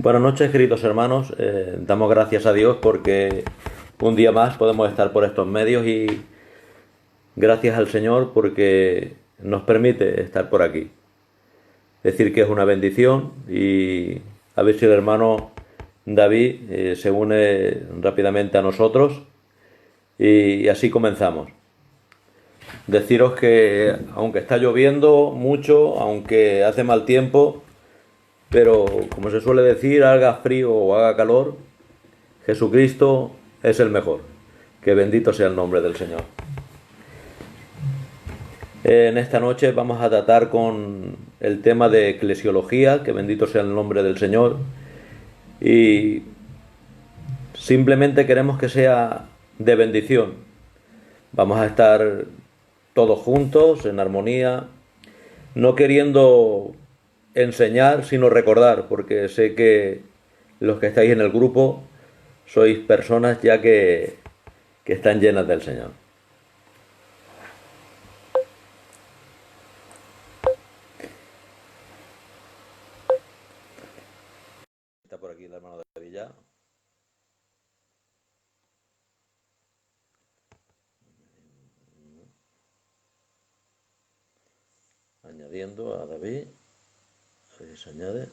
Buenas noches, queridos hermanos. Damos gracias a Dios porque un día más podemos estar por estos medios y gracias al Señor porque nos permite estar por aquí. Decir que es una bendición y a ver si el hermano David se une rápidamente a nosotros y así comenzamos. Deciros que aunque está lloviendo mucho, aunque hace mal tiempo, pero como se suele decir, haga frío o haga calor, Jesucristo es el mejor. Que bendito sea el nombre del Señor. En esta noche vamos a tratar con el tema de eclesiología, que bendito sea el nombre del Señor. Y simplemente queremos que sea de bendición. Vamos a estar todos juntos, en armonía, no queriendo enseñar, sino recordar, porque sé que los que estáis en el grupo sois personas ya que están llenas del Señor. Está por aquí el hermano de Villa. Añadiendo a David. A ver si se añade.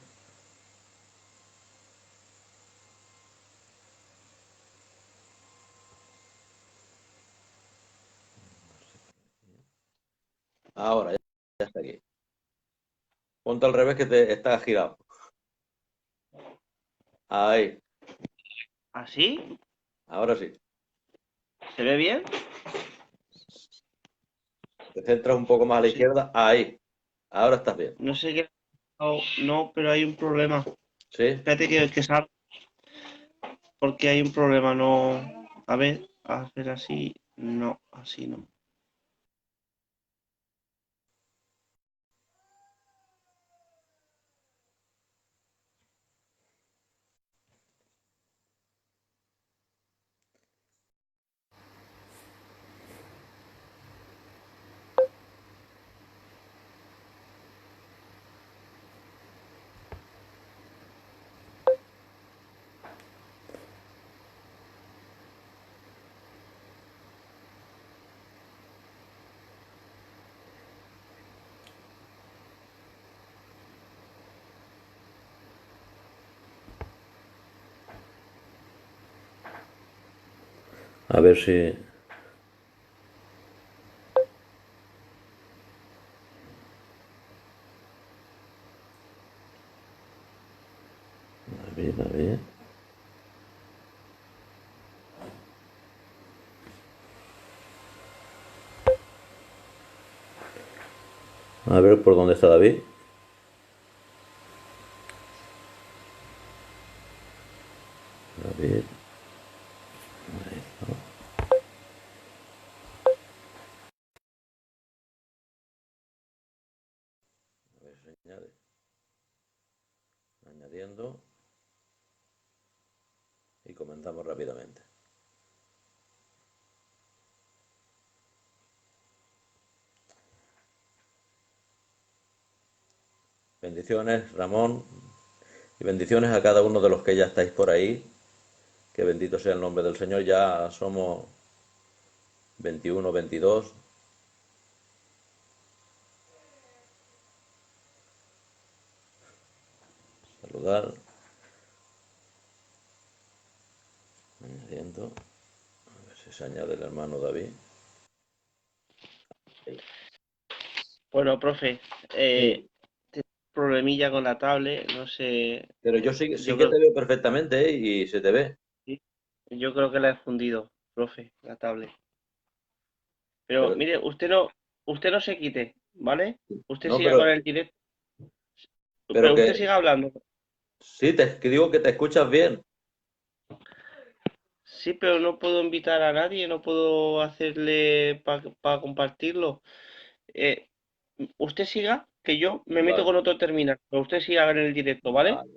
Ahora ya está aquí. Ponte al revés que te está girado. Ahí. ¿Así? Ahora sí. ¿Se ve bien? Te centras un poco más a la Sí. izquierda. Ahí. Ahora estás bien. No sé qué. No, no, pero hay un problema. ¿Sí? Espérate que salga, porque hay un problema. No. A ver, hacer así. No, así no. A ver si. David, David. A ver por dónde está David. David. Ahí está. A ver si añade. Añadiendo. Y comenzamos rápidamente. Bendiciones, Ramón. Y bendiciones a cada uno de los que ya estáis por ahí. Que bendito sea el nombre del Señor. Ya somos 21, 22. Saludar. Añadiendo. A ver si se añade el hermano David. Ahí. Bueno, profe, Sí, tengo un problemilla con la tablet. No sé. pero yo sí Yo que creo, te veo perfectamente, ¿eh? Y se te ve. sí, yo creo que la he fundido, profe, la tablet. Pero Pero, mire, usted no se quite, ¿vale? Usted no, siga con el directo, pero pero usted que siga hablando. sí, que digo que te escuchas bien. Sí, pero no puedo invitar a nadie, no puedo hacerle para compartirlo. Eh, Usted siga, que yo me meto Vale, con otro terminal, pero usted siga en el directo, ¿vale? vale.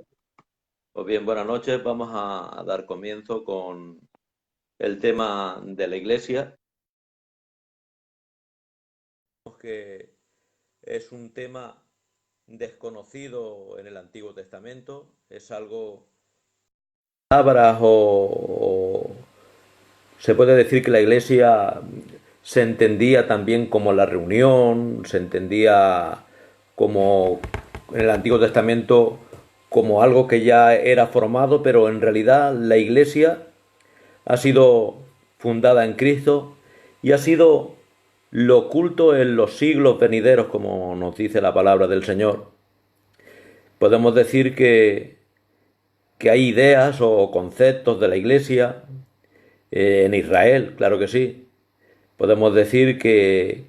Pues bien, buenas noches. Vamos a dar comienzo con el tema de la iglesia, que es un tema desconocido en el Antiguo Testamento, es algo palabras o se puede decir que la iglesia se entendía también como la reunión, se entendía como en el Antiguo Testamento como algo que ya era formado, pero en realidad la iglesia ha sido fundada en Cristo y ha sido lo oculto en los siglos venideros, como nos dice la palabra del Señor. Podemos decir que hay ideas o conceptos de la iglesia en Israel, claro que sí. Podemos decir que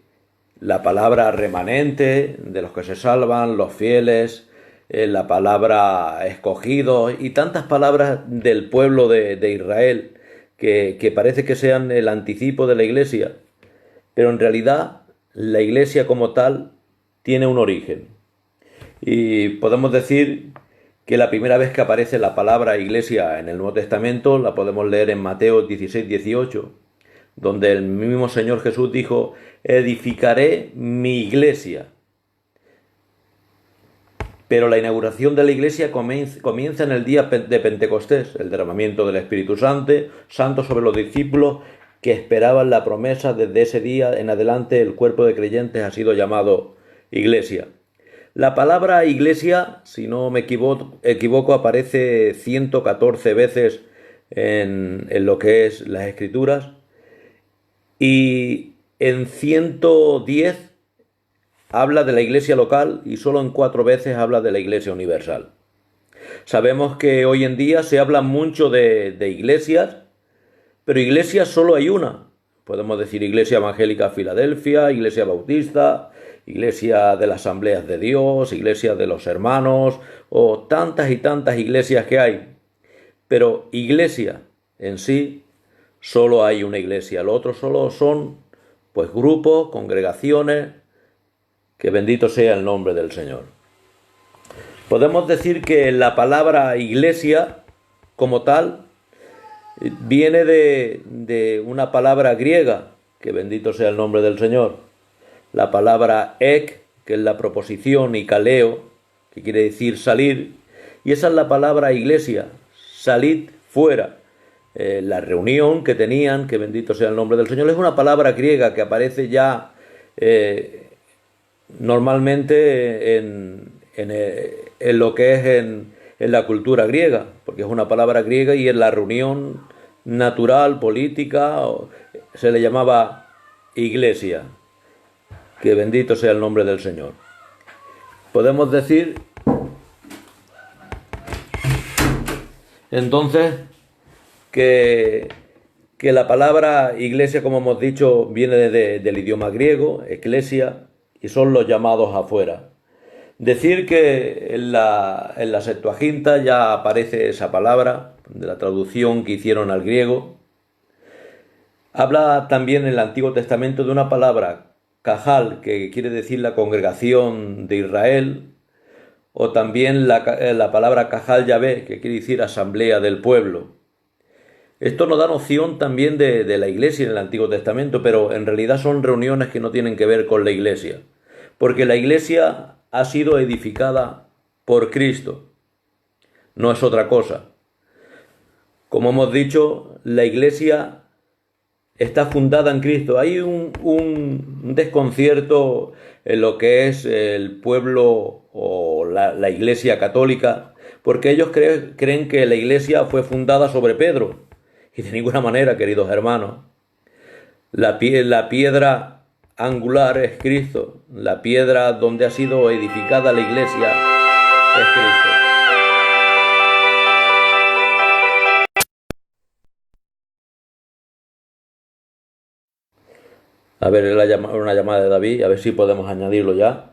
la palabra remanente, de los que se salvan, los fieles, la palabra escogidos y tantas palabras del pueblo de Israel que parece que sean el anticipo de la iglesia, pero en realidad la iglesia como tal tiene un origen. Y podemos decir que la primera vez que aparece la palabra iglesia en el Nuevo Testamento la podemos leer en Mateo 16-18, donde el mismo Señor Jesús dijo, edificaré mi iglesia. Pero la inauguración de la iglesia comienza en el día de Pentecostés, el derramamiento del Espíritu Santo sobre los discípulos que esperaban la promesa. Desde ese día en adelante el cuerpo de creyentes ha sido llamado iglesia. La palabra iglesia, si no me equivoco, aparece 114 veces en lo que es las Escrituras y en 110 habla de la iglesia local y solo en 4 veces habla de la iglesia universal. Sabemos que hoy en día se habla mucho de iglesias, pero iglesias solo hay una. Podemos decir Iglesia Evangélica Filadelfia, Iglesia Bautista, Iglesia de las Asambleas de Dios, Iglesia de los Hermanos, o tantas y tantas iglesias que hay. Pero iglesia en sí, solo hay una iglesia. Lo otro solo son, pues, grupos, congregaciones, que bendito sea el nombre del Señor. Podemos decir que la palabra iglesia, como tal, viene de una palabra griega, que bendito sea el nombre del Señor. La palabra ek, que es la proposición, y kaleo, que quiere decir salir, y esa es la palabra iglesia, salid fuera. La reunión que tenían, que bendito sea el nombre del Señor, es una palabra griega que aparece ya normalmente en lo que es en la cultura griega, porque es una palabra griega y en la reunión natural, política, se le llamaba iglesia, que bendito sea el nombre del Señor. Podemos decir entonces que la palabra iglesia, como hemos dicho, viene del idioma griego, eclesia, y son los llamados afuera. Decir que en la Septuaginta ya aparece esa palabra, de la traducción que hicieron al griego. Habla también en el Antiguo Testamento de una palabra, cajal, que quiere decir la congregación de Israel, o también la palabra cajal Yahvé, que quiere decir asamblea del pueblo. Esto nos da noción también de la iglesia en el Antiguo Testamento, pero en realidad son reuniones que no tienen que ver con la iglesia, porque la iglesia ha sido edificada por Cristo, no es otra cosa. Como hemos dicho, la iglesia está fundada en Cristo. Hay un desconcierto en lo que es el pueblo o la iglesia católica, porque ellos creen que la iglesia fue fundada sobre Pedro, y de ninguna manera, queridos hermanos. La piedra angular es Cristo, la piedra donde ha sido edificada la iglesia es Cristo. A ver, una llamada de David, a ver si podemos añadirlo ya.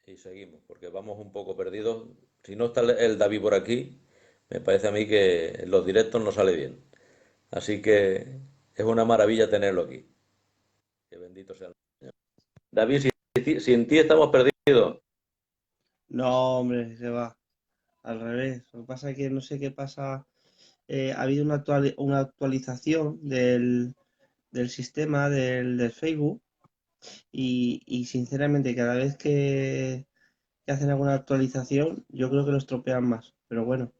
Y seguimos, porque vamos un poco perdidos. Si no está el David por aquí, me parece a mí que los directos no sale bien. Así que es una maravilla tenerlo aquí. Que bendito sea el Señor. David, sin ti estamos perdidos. No, hombre, se va. Al revés. Lo que pasa es que no sé qué pasa ha habido una actualización del sistema del Facebook y sinceramente cada vez que hacen alguna actualización yo creo que lo estropean más. Pero bueno,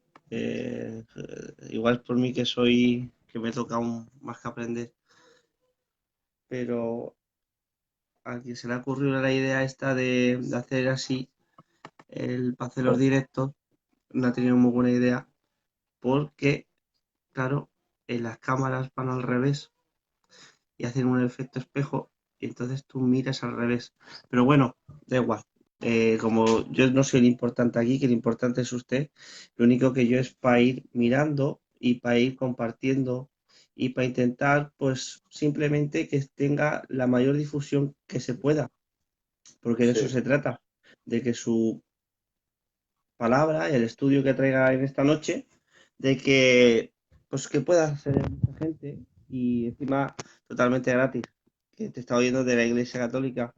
igual es por mí que me toca aún más que aprender. Pero a quien se le ha ocurrido la idea esta de hacer así para hacer los directos, no ha tenido muy buena idea porque, claro, las cámaras van al revés y hacen un efecto espejo y entonces tú miras al revés. Pero bueno, da igual. Como yo no soy el importante aquí, que el importante es usted, lo único que yo es para ir mirando y para ir compartiendo y para intentar, pues simplemente que tenga la mayor difusión que se pueda, porque de eso Sí, se trata, de que su palabra y el estudio que traiga en esta noche, de que pues que pueda hacer mucha gente y encima totalmente gratis. Que te está oyendo de la Iglesia Católica,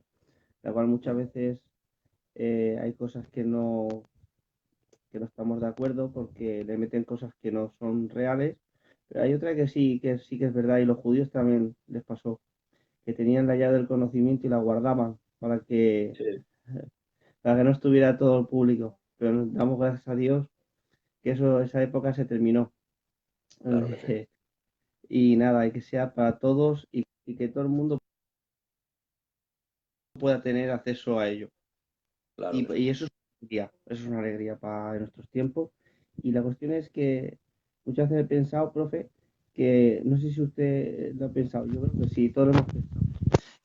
la cual muchas veces hay cosas que no estamos de acuerdo porque le meten cosas que no son reales, pero hay otra que sí que es verdad y los judíos también les pasó, que tenían la llave del conocimiento y la guardaban sí, para que no estuviera todo el público. Pero nos damos gracias a Dios que esa época se terminó. claro que sí, Y nada, y que sea para todos y que todo el mundo pueda tener acceso a ello. claro que sí. Y eso es una alegría para nuestros tiempos. Y la cuestión es que muchas veces he pensado, profe, que no sé si usted lo ha pensado, yo creo que sí, todos lo hemos pensado,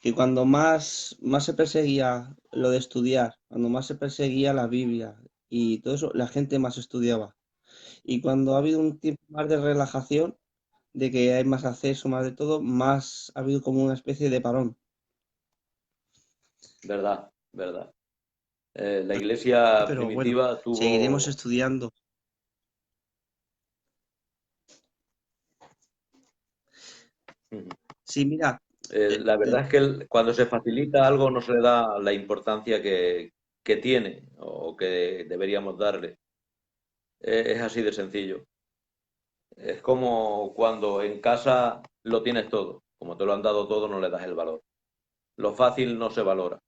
que cuando más se perseguía lo de estudiar, cuando más se perseguía la Biblia y todo eso, la gente más estudiaba. Y cuando ha Claro. habido un tiempo más de relajación, de que hay más acceso, más de todo, más ha habido como una especie de parón. Verdad, verdad. La iglesia Pero bueno, primitiva seguiremos tuvo... estudiando. Ujú. Sí, mira, La verdad es que cuando se facilita algo no se le da la importancia que tiene o que deberíamos darle. Es así de sencillo. Es como cuando en casa lo tienes todo. Como te lo han dado todo, no le das el valor. Lo fácil no se valora,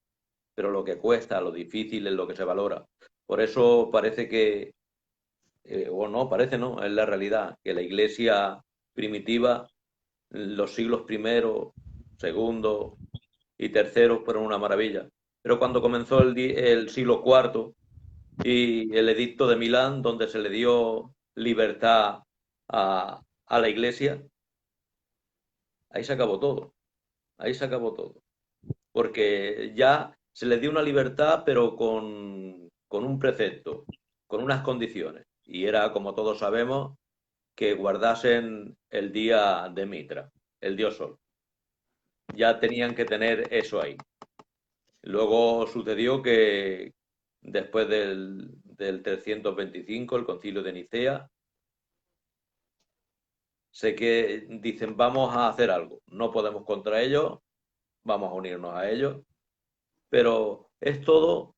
pero lo que cuesta, lo difícil es lo que se valora. Por eso parece que, o no, parece no, es la realidad, que la iglesia primitiva, los siglos primero, segundo y tercero fueron una maravilla. Pero cuando comenzó el siglo cuarto y el edicto de Milán, donde se le dio libertad a la iglesia, ahí se acabó todo, ahí se acabó todo. Porque ya se les dio una libertad, pero con un precepto, con unas condiciones. Y era, como todos sabemos, que guardasen el día de Mitra, el dios Sol. Ya tenían que tener eso ahí. Luego sucedió que después del 325, el concilio de Nicea, sé que dicen vamos a hacer algo, no podemos contra ellos, vamos a unirnos a ellos, pero es todo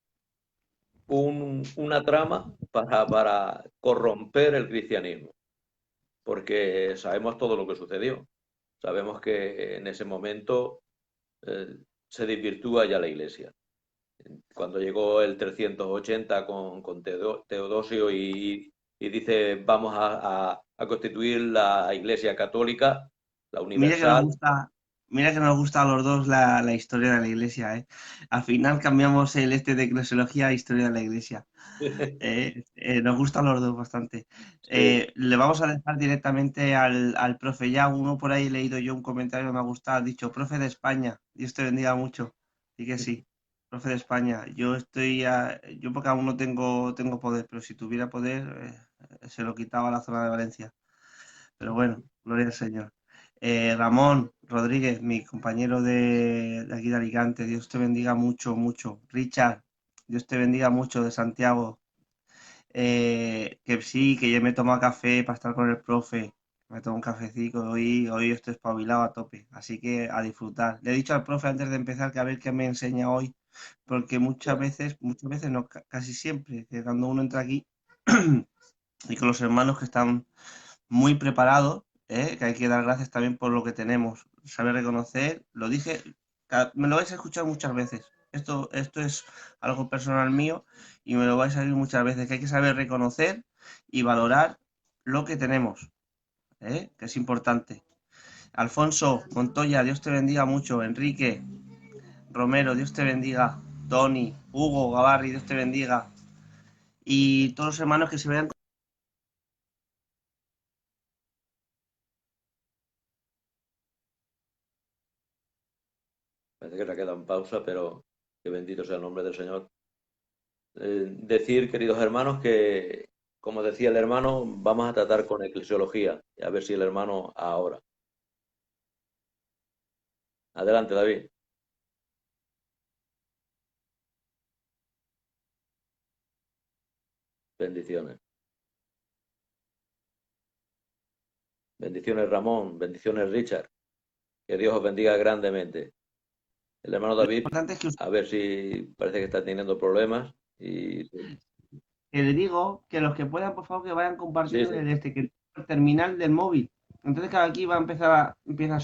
una trama para corromper el cristianismo, porque sabemos todo lo que sucedió. Sabemos que en ese momento eh, se desvirtúa ya la iglesia. Cuando llegó el 380 con Teodosio y dice vamos a constituir la iglesia católica, la mira que nos universal. gusta, mira que nos gusta a los dos la historia de la iglesia, ¿eh? Al final cambiamos el de eclesiología a historia de la iglesia. Nos gustan los dos bastante. Sí, Le vamos a dejar directamente al profe. Ya uno por ahí he leído yo un comentario que me ha gustado. Ha dicho, profe de España, Dios te bendiga mucho. Y que sí, profe de España. Yo porque aún no tengo poder, pero si tuviera poder, se lo quitaba a la zona de Valencia. Pero bueno, gloria al Señor. Ramón Rodríguez, mi compañero de aquí de Alicante, Dios te bendiga mucho, mucho. Richard, Dios te bendiga mucho de Santiago. Que sí, que yo me tomo café para estar con el profe. Me tomo un cafecito, hoy estoy espabilado a tope, así que a disfrutar. Le he dicho al profe antes de empezar que a ver qué me enseña hoy, porque muchas veces no, casi siempre, que cuando uno entra aquí y con los hermanos que están muy preparados, que hay que dar gracias también por lo que tenemos, saber reconocer, lo dije, me lo vais a escuchar muchas veces, esto es algo personal mío y me lo vais a oír muchas veces, que hay que saber reconocer y valorar lo que tenemos, que es importante. Alfonso, Montoya, Dios te bendiga mucho. Enrique, Romero, Dios te bendiga. Tony, Hugo, Gavarri, Dios te bendiga. Y todos los hermanos que se vean. Parece que se ha quedado en pausa, pero que bendito sea el nombre del Señor. Decir, queridos hermanos, que, como decía el hermano, vamos a tratar con eclesiología. Y a ver si el hermano ahora. Adelante, David. Bendiciones. Bendiciones, Ramón. Bendiciones, Richard. Que Dios os bendiga grandemente. El hermano Lo David, importante es que, a ver si parece que está teniendo problemas. Y que le digo que los que puedan, por favor, que vayan sí, compartiendo sí. que el terminal del móvil. Entonces, cada aquí va a empezar empieza a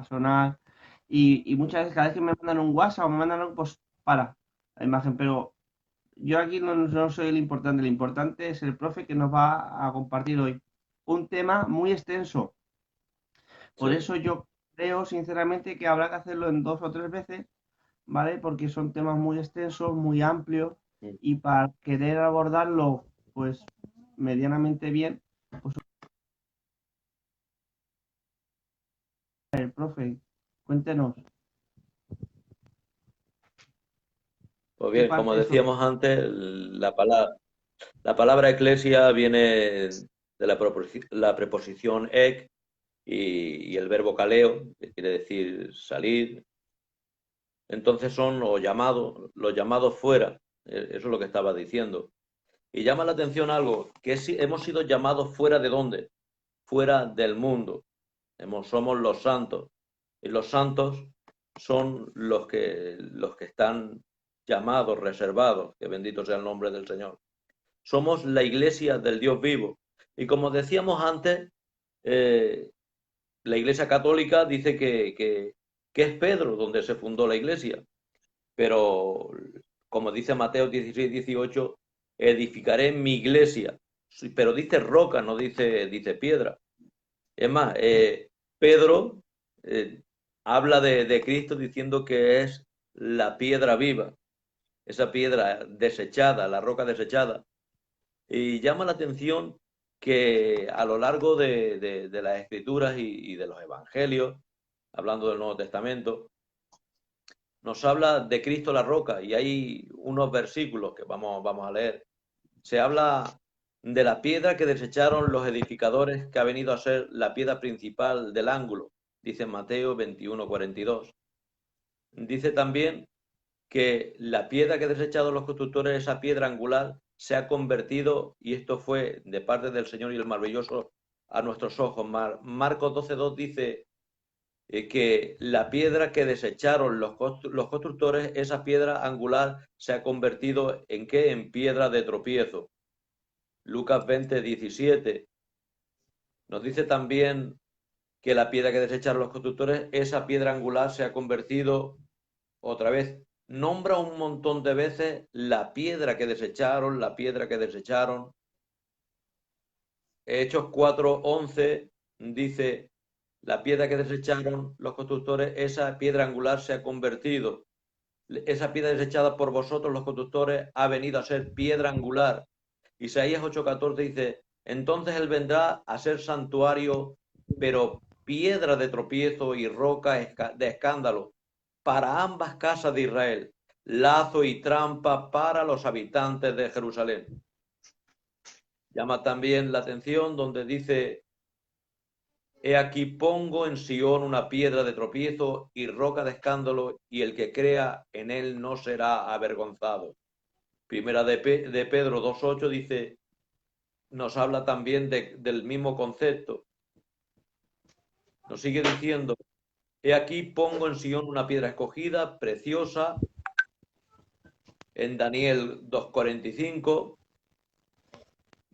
sonar. Y muchas veces, cada vez que me mandan un WhatsApp o me mandan algo, pues para la imagen. Pero yo aquí no soy el importante es el profe que nos va a compartir hoy un tema muy extenso. Por Sí. eso yo creo sinceramente que habrá que hacerlo en 2 o 3 veces, ¿vale? Porque son temas muy extensos, muy amplios y para querer abordarlo pues medianamente bien, pues el profe, cuéntenos, Pues ¿qué bien, como parte es lo que... decíamos antes, la palabra eclesia viene de la preposición ek y el verbo kaleo, que quiere decir salir. Entonces son los llamados fuera. Eso es lo que estaba diciendo. Y llama la atención algo, que hemos sido llamados fuera de dónde, fuera del mundo. Somos los santos. Y los santos son los que están llamados, reservados, que bendito sea el nombre del Señor. Somos la iglesia del Dios vivo. Y como decíamos antes, eh, la iglesia católica dice que es Pedro donde se fundó la iglesia. Pero, como dice Mateo 16-18, edificaré mi iglesia. Sí, pero dice roca, no dice piedra. Es más, Pedro eh, habla de Cristo diciendo que es la piedra viva, esa piedra desechada, la roca desechada. Y llama la atención que a lo largo de las escrituras y de los evangelios, hablando del Nuevo Testamento, nos habla de Cristo la roca y hay unos versículos que vamos a leer. Se habla de la piedra que desecharon los edificadores, que ha venido a ser la piedra principal del ángulo, dice Mateo 21:42. Dice también que la piedra que han desechado los constructores, esa piedra angular, se ha convertido, y esto fue de parte del Señor y el maravilloso a nuestros ojos. Marcos 12:2 dice que la piedra que desecharon los constructores, esa piedra angular, se ha convertido en ¿qué? En piedra de tropiezo. Lucas 20:17 nos dice también que la piedra que desecharon los constructores, esa piedra angular se ha convertido otra vez. Nombra un montón de veces la piedra que desecharon, la piedra que desecharon. Hechos 4:11 dice, la piedra que desecharon los constructores, esa piedra angular se ha convertido. Esa piedra desechada por vosotros los constructores ha venido a ser piedra angular. Isaías 8:14 dice, entonces él vendrá a ser santuario, pero piedra de tropiezo y roca de escándalo para ambas casas de Israel, lazo y trampa para los habitantes de Jerusalén. Llama también la atención donde dice, he aquí pongo en Sión una piedra de tropiezo y roca de escándalo, y el que crea en él no será avergonzado. Primera de Pedro 2:8 dice, nos habla también del mismo concepto. Nos sigue diciendo, he aquí pongo en Sión una piedra escogida, preciosa, en Daniel 2:45,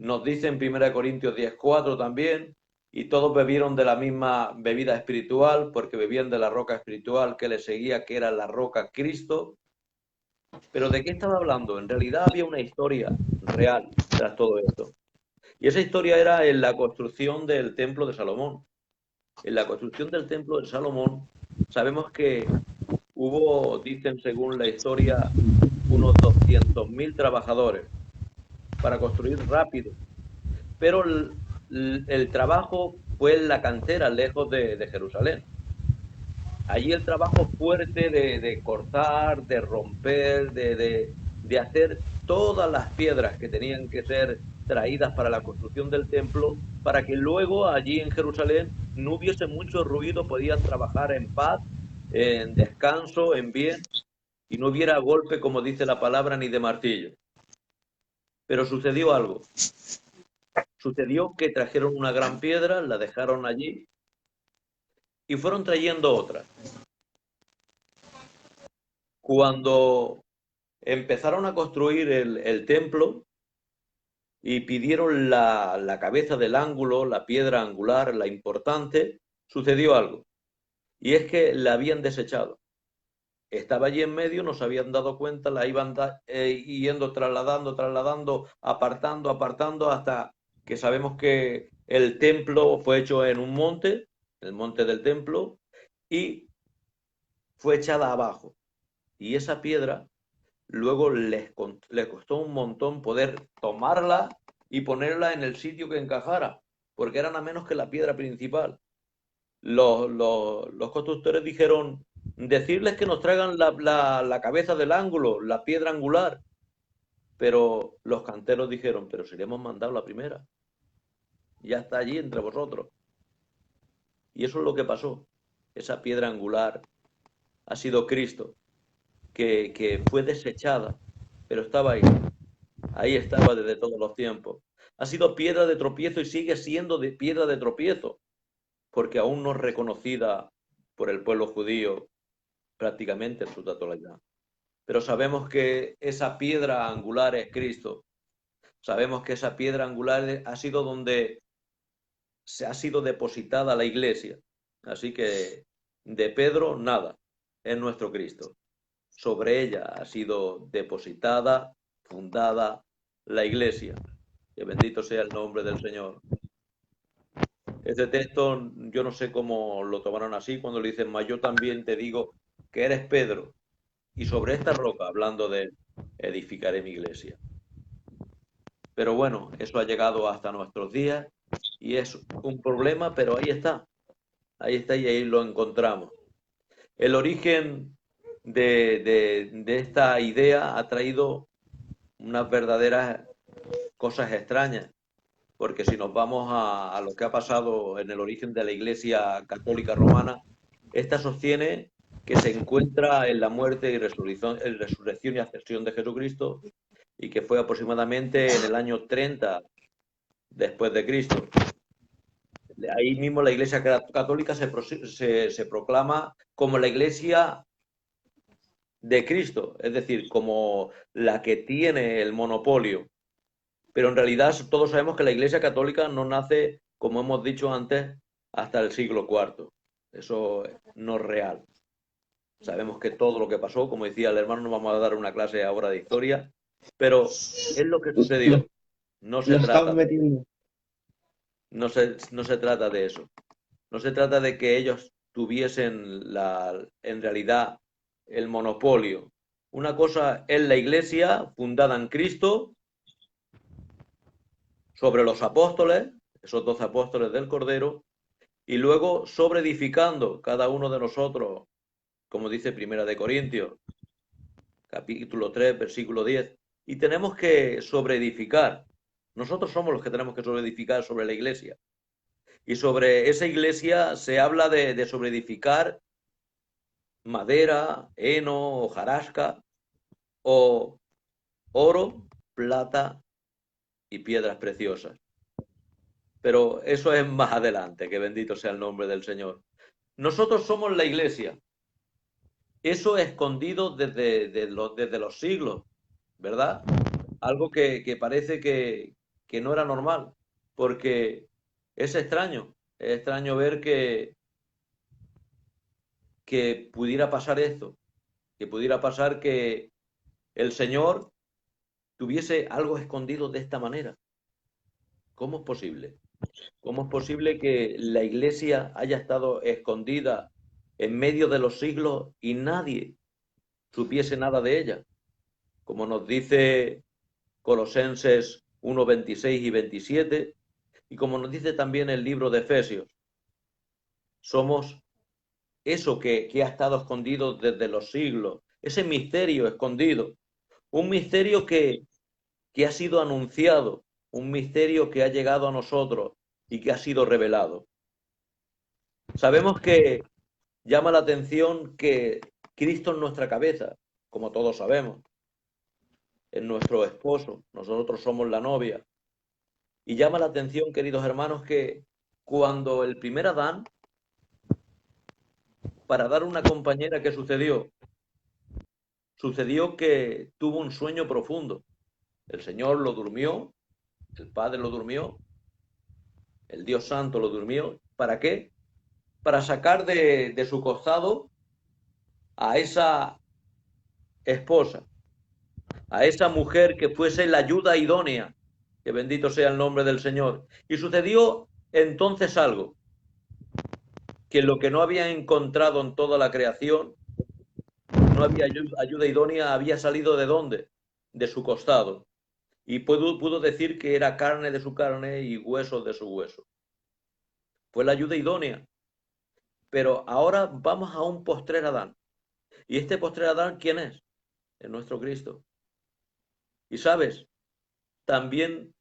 Nos dice en 1 Corintios 10:4 también, y todos bebieron de la misma bebida espiritual, porque bebían de la roca espiritual que les seguía, que era la roca Cristo. Pero ¿de qué estaba hablando? En realidad había una historia real tras todo esto. Y esa historia era en la construcción del templo de Salomón. En la construcción del templo de Salomón, sabemos que hubo, dicen según la historia, unos 200.000 trabajadores para construir rápido. Pero el trabajo fue en la cantera, lejos de Jerusalén. Allí el trabajo fuerte de cortar, de romper, de hacer todas las piedras que tenían que ser traídas para la construcción del templo, para que luego allí en Jerusalén no hubiese mucho ruido, podían trabajar en paz, en descanso, en bien, y no hubiera golpe, como dice la palabra, ni de martillo. Pero sucedió algo. Sucedió que trajeron una gran piedra, la dejaron allí y fueron trayendo otra. Cuando empezaron a construir el templo y pidieron la cabeza del ángulo, la piedra angular, la importante, sucedió algo. Y es que la habían desechado. Estaba allí en medio, no se habían dado cuenta, la iban yendo trasladando, apartando, hasta que sabemos que el templo fue hecho en un monte, el monte del templo, y fue echada abajo. Y esa piedra luego les costó un montón poder tomarla y ponerla en el sitio que encajara, porque era nada menos que la piedra principal. Los constructores dijeron, decirles que nos traigan la cabeza del ángulo, la piedra angular, pero los canteros dijeron, pero si le hemos mandado la primera, ya está allí entre vosotros. Y eso es lo que pasó. Esa piedra angular ha sido Cristo, que fue desechada, pero estaba ahí. Ahí estaba desde todos los tiempos. Ha sido piedra de tropiezo y sigue siendo de piedra de tropiezo, porque aún no es reconocida por el pueblo judío prácticamente en su totalidad. Pero sabemos que esa piedra angular es Cristo. Sabemos que esa piedra angular ha sido donde se ha sido depositada la iglesia. Así que de Pedro nada, es nuestro Cristo. Sobre ella ha sido depositada, fundada la iglesia. Que bendito sea el nombre del Señor. Este texto, yo no sé cómo lo tomaron así cuando le dicen, mas yo también te digo que eres Pedro, y sobre esta roca, hablando de él, edificaré mi iglesia. Pero bueno, eso ha llegado hasta nuestros días y es un problema, pero ahí está y ahí lo encontramos. El origen de esta idea ha traído unas verdaderas cosas extrañas, porque si nos vamos a lo que ha pasado en el origen de la Iglesia Católica Romana, esta sostiene que se encuentra en la muerte y resurrección y ascensión de Jesucristo, y que fue aproximadamente en el año 30 después de Cristo. Ahí mismo la Iglesia Católica se proclama como la Iglesia de Cristo, es decir, como la que tiene el monopolio. Pero en realidad todos sabemos que la Iglesia Católica no nace, como hemos dicho antes, hasta el siglo IV. Eso no es real. Sabemos que todo lo que pasó, como decía el hermano, no vamos a dar una clase ahora de historia, pero es lo que sucedió. No se Lo estamos trata de, metiendo. no se trata de eso. No se trata de que ellos tuviesen en realidad el monopolio. Una cosa es la Iglesia fundada en Cristo sobre los apóstoles, esos 12 apóstoles del Cordero, y luego sobre edificando cada uno de nosotros, como dice Primera de Corintios, capítulo 3, versículo 10. Y tenemos que sobreedificar. Nosotros somos los que tenemos que sobreedificar sobre la iglesia. Y sobre esa iglesia se habla de sobreedificar madera, heno, hojarasca, o oro, plata y piedras preciosas. Pero eso es más adelante, que bendito sea el nombre del Señor. Nosotros somos la iglesia. Eso escondido desde los siglos, ¿verdad? Algo que parece que que no era normal, porque es extraño ver que pudiera pasar esto, que pudiera pasar que el Señor tuviese algo escondido de esta manera. ¿Cómo es posible? ¿Cómo es posible que la iglesia haya estado escondida en medio de los siglos y nadie supiese nada de ella? Como nos dice Colosenses 1, 26 y 27, y como nos dice también el libro de Efesios, somos eso que ha estado escondido desde los siglos, ese misterio escondido, un misterio que ha sido anunciado, un misterio que ha llegado a nosotros y que ha sido revelado. Sabemos que llama la atención que Cristo es nuestra cabeza, como todos sabemos, es nuestro esposo, nosotros somos la novia. Y llama la atención, queridos hermanos, que cuando el primer Adán, para dar una compañera, ¿qué sucedió? Sucedió que tuvo un sueño profundo. El Señor lo durmió, el Padre lo durmió, el Dios Santo lo durmió. ¿Para qué? Para sacar de su costado a esa esposa, a esa mujer que fuese la ayuda idónea, que bendito sea el nombre del Señor. Y sucedió entonces algo, que lo que no había encontrado en toda la creación, no había ayuda idónea, había salido ¿de dónde? De su costado. Y pudo decir que era carne de su carne y hueso de su hueso. Fue la ayuda idónea. Pero ahora vamos a un postrer Adán. ¿Y este postrer Adán quién es? Es nuestro Cristo. Y sabes, también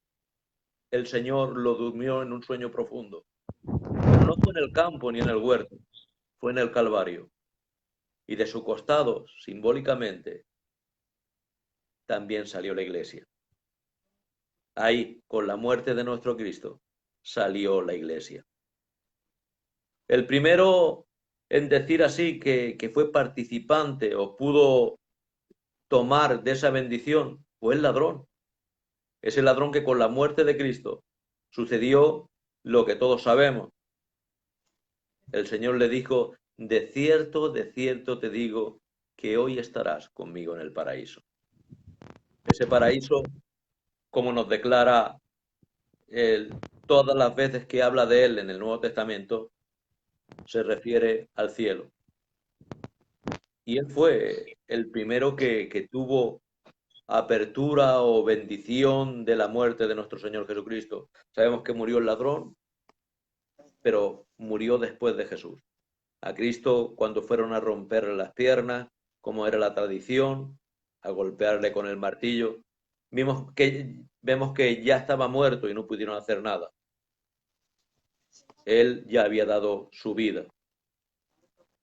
el Señor lo durmió en un sueño profundo. Pero no fue en el campo ni en el huerto, fue en el Calvario. Y de su costado, simbólicamente, también salió la iglesia. Ahí, con la muerte de nuestro Cristo, salió la iglesia. El primero en decir así que fue participante o pudo tomar de esa bendición fue el ladrón. Ese ladrón que con la muerte de Cristo sucedió lo que todos sabemos. El Señor le dijo, de cierto te digo que hoy estarás conmigo en el paraíso. Ese paraíso, como nos declara todas las veces que habla de él en el Nuevo Testamento, se refiere al cielo. Y él fue el primero que tuvo apertura o bendición de la muerte de nuestro Señor Jesucristo. Sabemos que murió el ladrón, pero murió después de Jesús. A Cristo, cuando fueron a romperle las piernas, como era la tradición, a golpearle con el martillo, vemos que ya estaba muerto y no pudieron hacer nada. Él ya había dado su vida.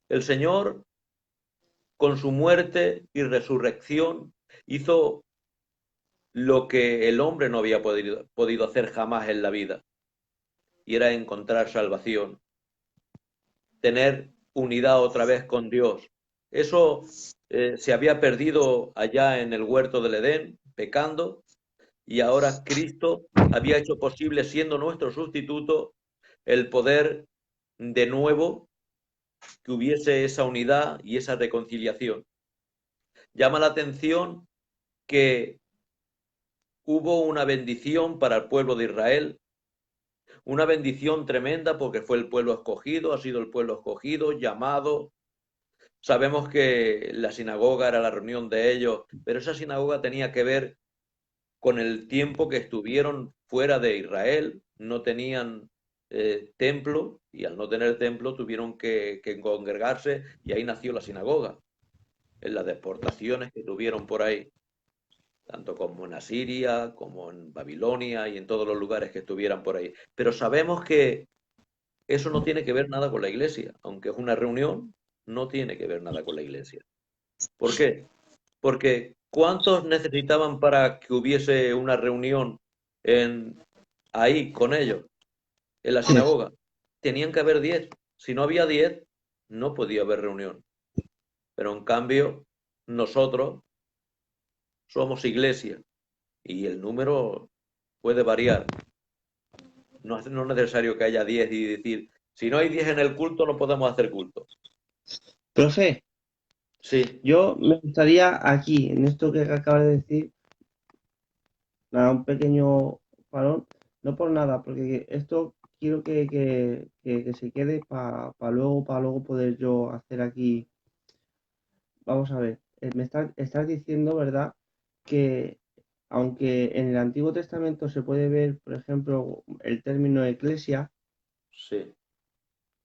El Señor, con su muerte y resurrección, hizo lo que el hombre no había podido hacer jamás en la vida, y era encontrar salvación, tener unidad otra vez con Dios. Eso se había perdido allá en el huerto del Edén, pecando, y ahora Cristo había hecho posible, siendo nuestro sustituto, el poder de nuevo que hubiese esa unidad y esa reconciliación. Llama la atención que hubo una bendición para el pueblo de Israel, una bendición tremenda porque fue el pueblo escogido, ha sido el pueblo escogido, llamado. Sabemos que la sinagoga era la reunión de ellos, pero esa sinagoga tenía que ver con el tiempo que estuvieron fuera de Israel, no tenían templo y al no tener templo tuvieron que congregarse y ahí nació la sinagoga, en las deportaciones que tuvieron por ahí, tanto como en Asiria, como en Babilonia y en todos los lugares que estuvieran por ahí. Pero sabemos que eso no tiene que ver nada con la iglesia, aunque es una reunión, no tiene que ver nada con la iglesia. ¿Por qué? Porque ¿cuántos necesitaban para que hubiese una reunión ahí con ellos, en la sinagoga? Tenían que haber 10. Si no había 10, no podía haber reunión. Pero en cambio, nosotros somos iglesia y el número puede variar. No es necesario que haya 10 y decir, si no hay 10 en el culto, no podemos hacer culto. Profe, Sí, yo me gustaría aquí, en esto que acabas de decir, nada, un pequeño parón, no por nada, porque esto quiero que se quede para luego poder yo hacer aquí. Vamos a ver, estás diciendo, ¿verdad? Que aunque en el Antiguo Testamento se puede ver, por ejemplo, el término eclesia, sí.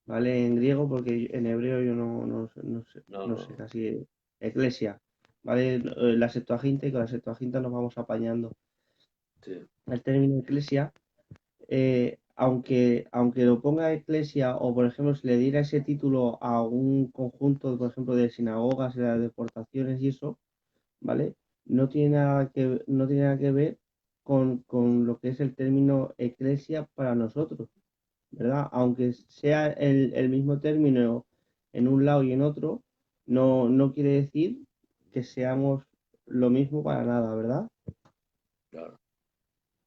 ¿vale? En griego, porque en hebreo yo No, no sé no. casi eclesia, ¿vale? La Septuaginta, y con la Septuaginta nos vamos apañando. Sí. El término eclesia, aunque lo ponga eclesia, o por ejemplo se le diera ese título a un conjunto, por ejemplo, de sinagogas, de deportaciones y eso, ¿vale? No tiene nada que ver con lo que es el término eclesia para nosotros, ¿verdad? Aunque sea el mismo término en un lado y en otro, no quiere decir que seamos lo mismo para nada, ¿verdad? Claro,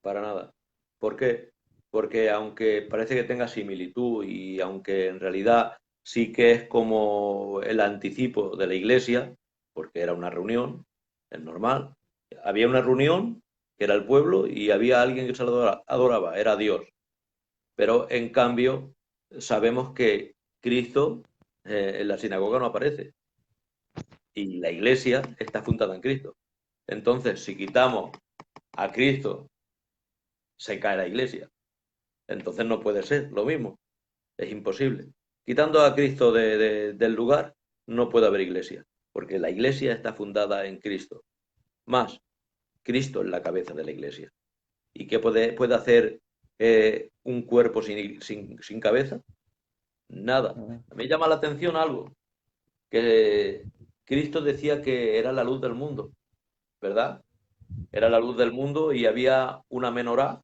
para nada. ¿Por qué? Porque aunque parece que tenga similitud y aunque en realidad sí que es como el anticipo de la iglesia, porque era una reunión, es normal, había una reunión que era el pueblo y había alguien que se lo adoraba, era Dios. Pero en cambio sabemos que Cristo en la sinagoga no aparece y la iglesia está fundada en Cristo. Entonces, si quitamos a Cristo, se cae la iglesia. Entonces no puede ser lo mismo. Es imposible. Quitando a Cristo del lugar, no puede haber iglesia, porque la iglesia está fundada en Cristo. Más, Cristo es la cabeza de la iglesia. ¿Y qué puede hacer un cuerpo sin cabeza? Nada. Ah, A mí me llama la atención algo, que Cristo decía que era la luz del mundo, ¿verdad? Era la luz del mundo y había una menorá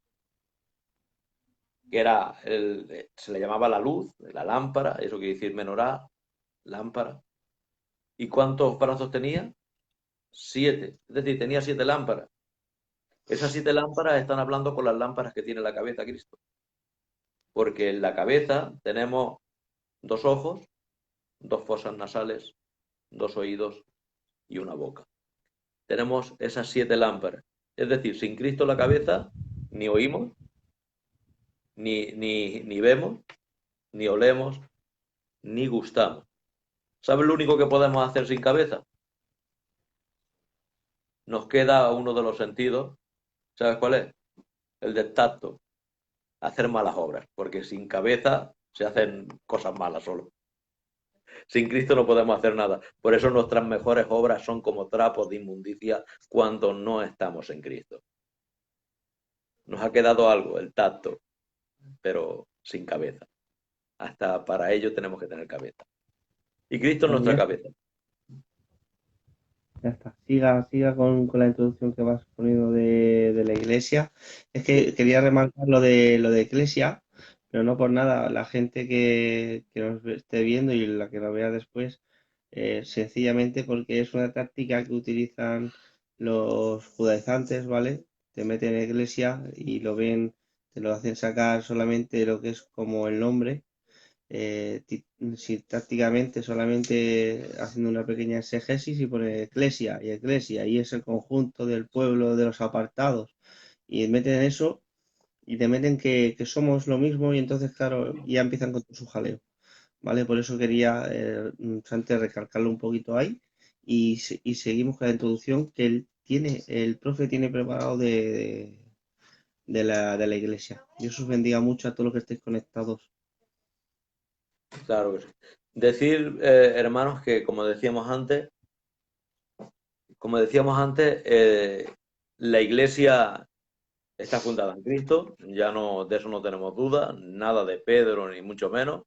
que era, se le llamaba la luz, la lámpara, eso quiere decir menorá, lámpara. ¿Y cuántos brazos tenía? 7. Es decir, tenía 7 lámparas. Esas 7 lámparas están hablando con las lámparas que tiene la cabeza Cristo. Porque en la cabeza tenemos 2 ojos, 2 fosas nasales, 2 oídos y una boca. Tenemos esas 7 lámparas. Es decir, sin Cristo en la cabeza, ni oímos, ni vemos, ni olemos, ni gustamos. ¿Sabes lo único que podemos hacer sin cabeza? Nos queda uno de los sentidos. ¿Sabes cuál es? El del tacto. Hacer malas obras, porque sin cabeza se hacen cosas malas solo. Sin Cristo no podemos hacer nada. Por eso nuestras mejores obras son como trapos de inmundicia cuando no estamos en Cristo. Nos ha quedado algo, el tacto, pero sin cabeza. Hasta para ello tenemos que tener cabeza. Y Cristo es bueno, nuestra cabeza. ya está. Siga con la introducción que vas poniendo de la iglesia. Es que Sí, quería remarcar lo de iglesia, pero no por nada. La gente que nos esté viendo y la que lo vea después, sencillamente porque es una táctica que utilizan los judaizantes, ¿vale? Te meten en iglesia y lo ven, te lo hacen sacar solamente lo que es como el nombre, sintácticamente solamente haciendo una pequeña exégesis y pone eclesia y es el conjunto del pueblo de los apartados y meten eso y te meten que somos lo mismo y entonces claro ya empiezan con su jaleo, ¿vale? Por eso quería antes recalcarlo un poquito ahí y seguimos con la introducción que el profe tiene preparado de la iglesia. Dios os bendiga mucho a todos los que estéis conectados. claro que sí. Decir, hermanos, que como decíamos antes, la iglesia está fundada en Cristo, ya no, de eso no tenemos duda, nada de Pedro ni mucho menos.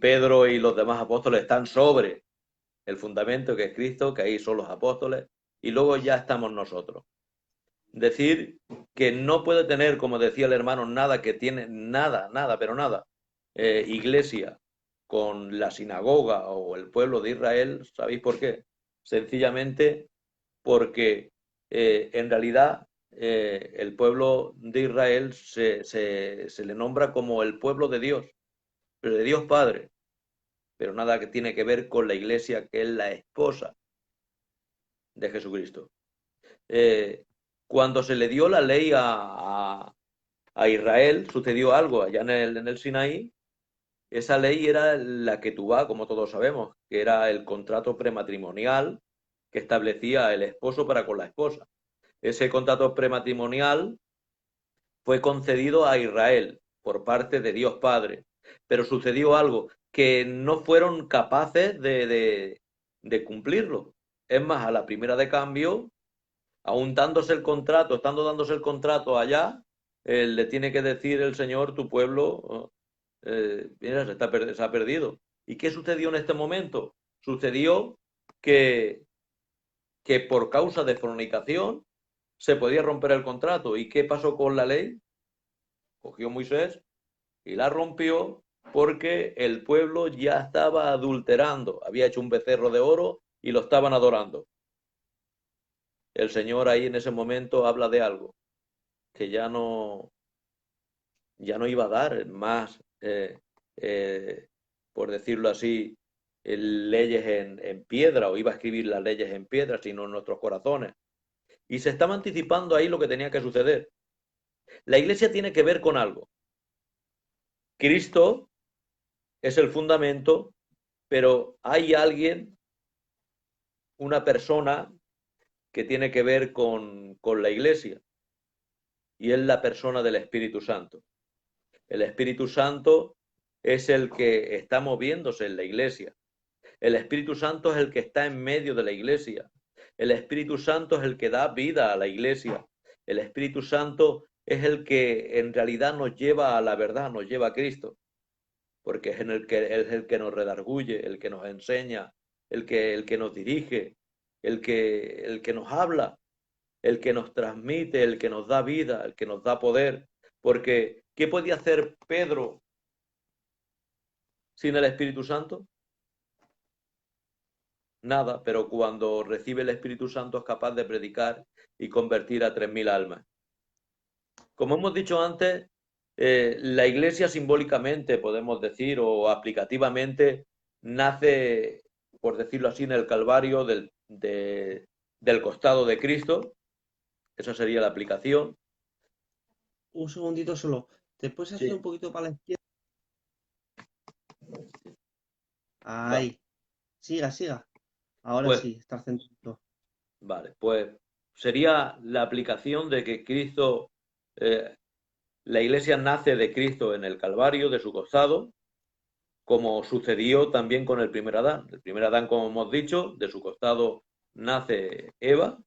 Pedro y los demás apóstoles están sobre el fundamento que es Cristo, que ahí son los apóstoles, y luego ya estamos nosotros. Decir que no puede tener, como decía el hermano, nada que tiene, nada, nada, pero nada, iglesia con la sinagoga o el pueblo de Israel, ¿sabéis por qué? Sencillamente porque en realidad el pueblo de Israel se le nombra como el pueblo de Dios, pero de Dios Padre, pero nada que tiene que ver con la iglesia, que es la esposa de Jesucristo. Eh, Cuando se le dio la ley a Israel, sucedió algo allá en el Sinaí. Esa ley era la que Ketubá, como todos sabemos, que era el contrato prematrimonial que establecía el esposo para con la esposa. Ese contrato prematrimonial fue concedido a Israel por parte de Dios Padre, pero sucedió algo que no fueron capaces de cumplirlo. Es más, a la primera de cambio, aún dándose el contrato, estando dándose el contrato allá, le tiene que decir el Señor, tu pueblo, mira, se ha perdido. ¿Y qué sucedió en este momento? Sucedió que, que por causa de fornicación se podía romper el contrato. ¿Y qué pasó con la ley? Cogió Moisés y la rompió porque el pueblo ya estaba adulterando, había hecho un becerro de oro y lo estaban adorando. El Señor ahí en ese momento habla de algo que ya no iba a dar más, eh, por decirlo así, leyes en piedra, o iba a escribir las leyes en piedra, sino en nuestros corazones. Y se estaba anticipando ahí lo que tenía que suceder. La iglesia tiene que ver con algo. Cristo es el fundamento, pero hay alguien, una persona que tiene que ver con la iglesia, y es la persona del Espíritu Santo. El Espíritu Santo es el que está moviéndose en la iglesia. El Espíritu Santo es el que está en medio de la iglesia. El Espíritu Santo es el que da vida a la iglesia. El Espíritu Santo es el que en realidad nos lleva a la verdad, nos lleva a Cristo, porque es el que nos redarguye, el que nos enseña, el que nos dirige, el que nos habla, el que nos transmite, el que nos da vida, el que nos da poder. Porque, ¿qué podía hacer Pedro sin el Espíritu Santo? Nada, pero cuando recibe el Espíritu Santo es capaz de predicar y convertir a 3.000 almas. Como hemos dicho antes, la iglesia simbólicamente, podemos decir, o aplicativamente, nace, por decirlo así, en el Calvario del costado de Cristo. Esa sería la aplicación. Un segundito solo. ¿Te puedes hacer un Sí, poquito para la izquierda? va. Ahí. Siga, siga. Ahora Pues, sí, está centrado. vale, pues sería la aplicación de que Cristo, eh, la iglesia nace de Cristo en el Calvario, de su costado, como sucedió también con el primer Adán. El primer Adán, como hemos dicho, de su costado nace Eva,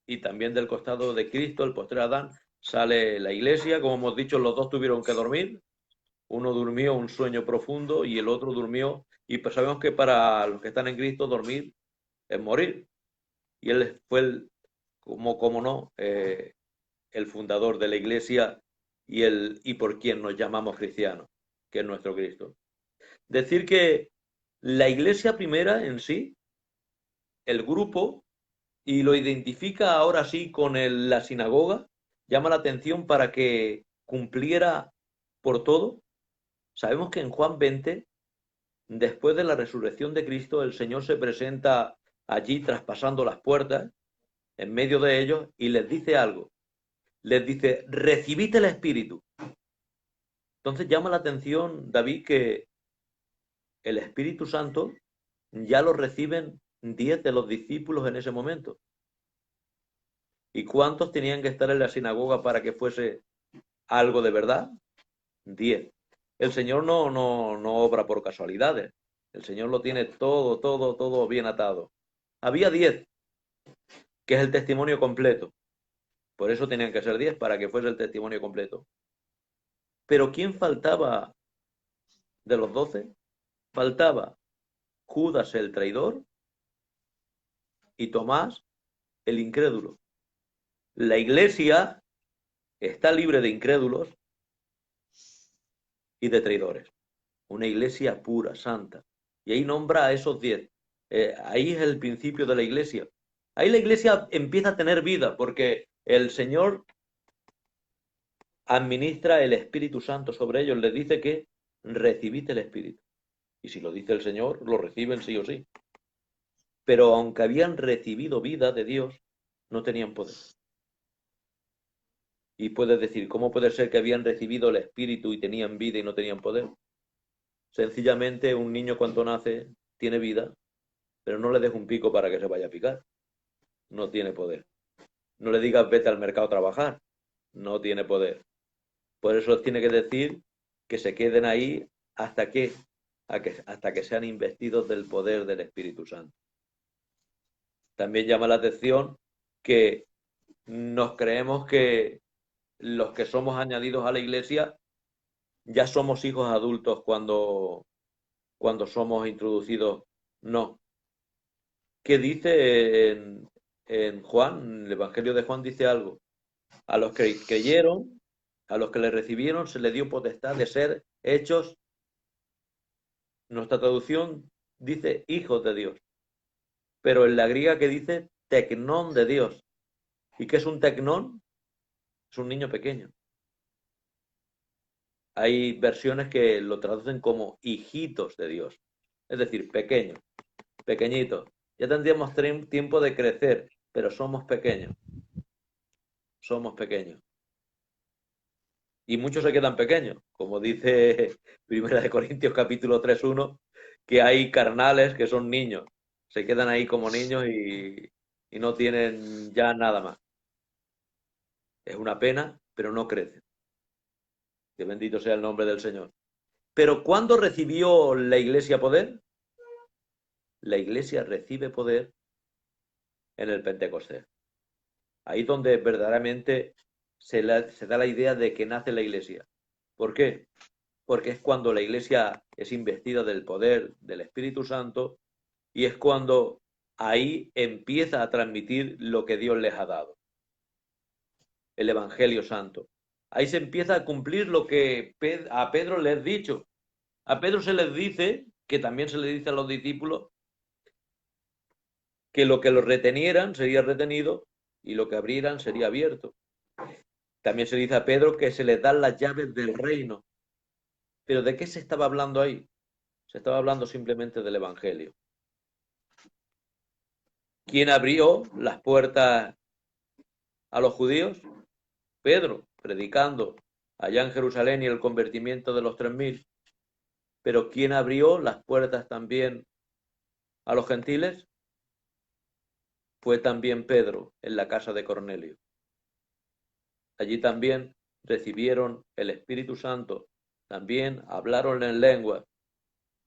y también del costado de Cristo, el postrer Adán, sale la iglesia. Como hemos dicho, los dos tuvieron que dormir. Uno durmió un sueño profundo y el otro durmió. Y pues sabemos que para los que están en Cristo, dormir es morir. Y él fue como no, el fundador de la iglesia y por quien nos llamamos cristianos, que es nuestro Cristo. Decir que la iglesia primera en sí, el grupo, y lo identifica ahora sí con la sinagoga, llama la atención para que cumpliera por todo. Sabemos que en Juan 20, después de la resurrección de Cristo, el Señor se presenta allí traspasando las puertas, en medio de ellos, y les dice algo. Les dice, recibid el Espíritu. Entonces llama la atención, David, que el Espíritu Santo ya lo reciben 10 de los discípulos en ese momento. ¿Y cuántos tenían que estar en la sinagoga para que fuese algo de verdad? 10. El Señor no obra por casualidades. El Señor lo tiene todo bien atado. Había 10, que es el testimonio completo. Por eso tenían que ser 10 para que fuese el testimonio completo. Pero ¿quién faltaba de los 12? Faltaba Judas el traidor y Tomás el incrédulo. La iglesia está libre de incrédulos y de traidores. Una iglesia pura, santa. Y ahí nombra a esos 10. Ahí es el principio de la iglesia. Ahí la iglesia empieza a tener vida, porque el Señor administra el Espíritu Santo sobre ellos, les dice que recibid el Espíritu. Y si lo dice el Señor, lo reciben sí o sí. Pero aunque habían recibido vida de Dios, no tenían poder. Y puedes decir, ¿cómo puede ser que habían recibido el Espíritu y tenían vida y no tenían poder? Sencillamente un niño cuando nace tiene vida, pero no le des un pico para que se vaya a picar. No tiene poder. No le digas vete al mercado a trabajar. No tiene poder. Por eso tiene que decir que se queden ahí hasta que, hasta que sean investidos del poder del Espíritu Santo. También llama la atención que nos creemos que los que somos añadidos a la iglesia ya somos hijos adultos cuando somos introducidos. No. ¿Qué dice en Juan? En el Evangelio de Juan dice algo. A los que creyeron, a los que le recibieron, se les dio potestad de ser hechos. Nuestra traducción dice hijos de Dios, pero en la griega que dice tecnón de Dios. ¿Y qué es un tecnón? Es un niño pequeño. Hay versiones que lo traducen como hijitos de Dios, es decir, pequeños, pequeñitos. Ya tendríamos tiempo de crecer, pero somos pequeños. Somos pequeños. Y muchos se quedan pequeños, como dice Primera de Corintios capítulo 3:1, que hay carnales que son niños. Se quedan ahí como niños y no tienen ya nada más. Es una pena, pero no crecen. Que bendito sea el nombre del Señor. Pero ¿cuándo recibió la iglesia poder? La iglesia recibe poder en el Pentecostés. Ahí donde verdaderamente se da la idea de que nace la iglesia. ¿Por qué? Porque es cuando la iglesia es investida del poder del Espíritu Santo y es cuando ahí empieza a transmitir lo que Dios les ha dado, el Evangelio Santo. Ahí se empieza a cumplir lo que a Pedro les ha dicho. A Pedro se les dice, que también se le dice a los discípulos, que lo que los retenieran sería retenido y lo que abrieran sería abierto. También se dice a Pedro que se les dan las llaves del reino. ¿Pero de qué se estaba hablando ahí? Se estaba hablando simplemente del Evangelio. ¿Quién abrió las puertas a los judíos? Pedro, predicando allá en Jerusalén y el convertimiento de los 3000. Pero ¿quién abrió las puertas también a los gentiles? Fue también Pedro en la casa de Cornelio. Allí también recibieron el Espíritu Santo, también hablaron en lengua,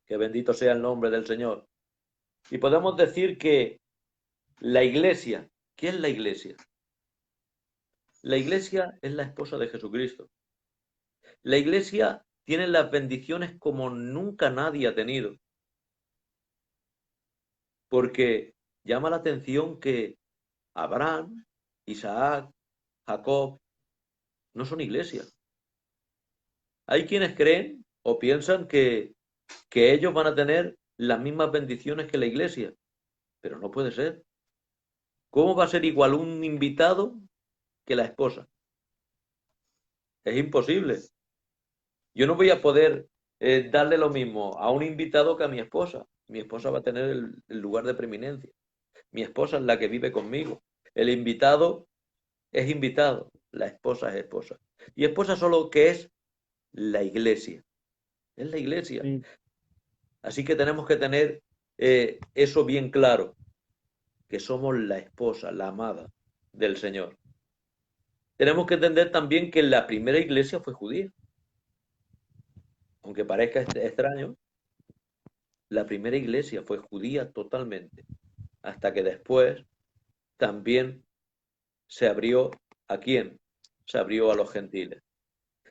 que bendito sea el nombre del Señor. Y podemos decir que la iglesia, ¿qué es la iglesia? La iglesia es la esposa de Jesucristo. La iglesia tiene las bendiciones como nunca nadie ha tenido. Porque llama la atención que Abraham, Isaac, Jacob no son iglesia. Hay quienes creen o piensan que ellos van a tener las mismas bendiciones que la iglesia, pero no puede ser. ¿Cómo va a ser igual un invitado que la esposa? Es imposible. Yo no voy a poder darle lo mismo a un invitado que a mi esposa. Mi esposa va a tener el lugar de preeminencia. Mi esposa es la que vive conmigo. El invitado es invitado. La esposa es esposa. Y esposa solo que es la iglesia. Es la iglesia. Sí. Así que tenemos que tener eso bien claro, que somos la esposa, la amada del Señor. Tenemos que entender también que la primera iglesia fue judía. Aunque parezca extraño, la primera iglesia fue judía totalmente, hasta que después también se abrió ¿a quién? Se abrió a los gentiles.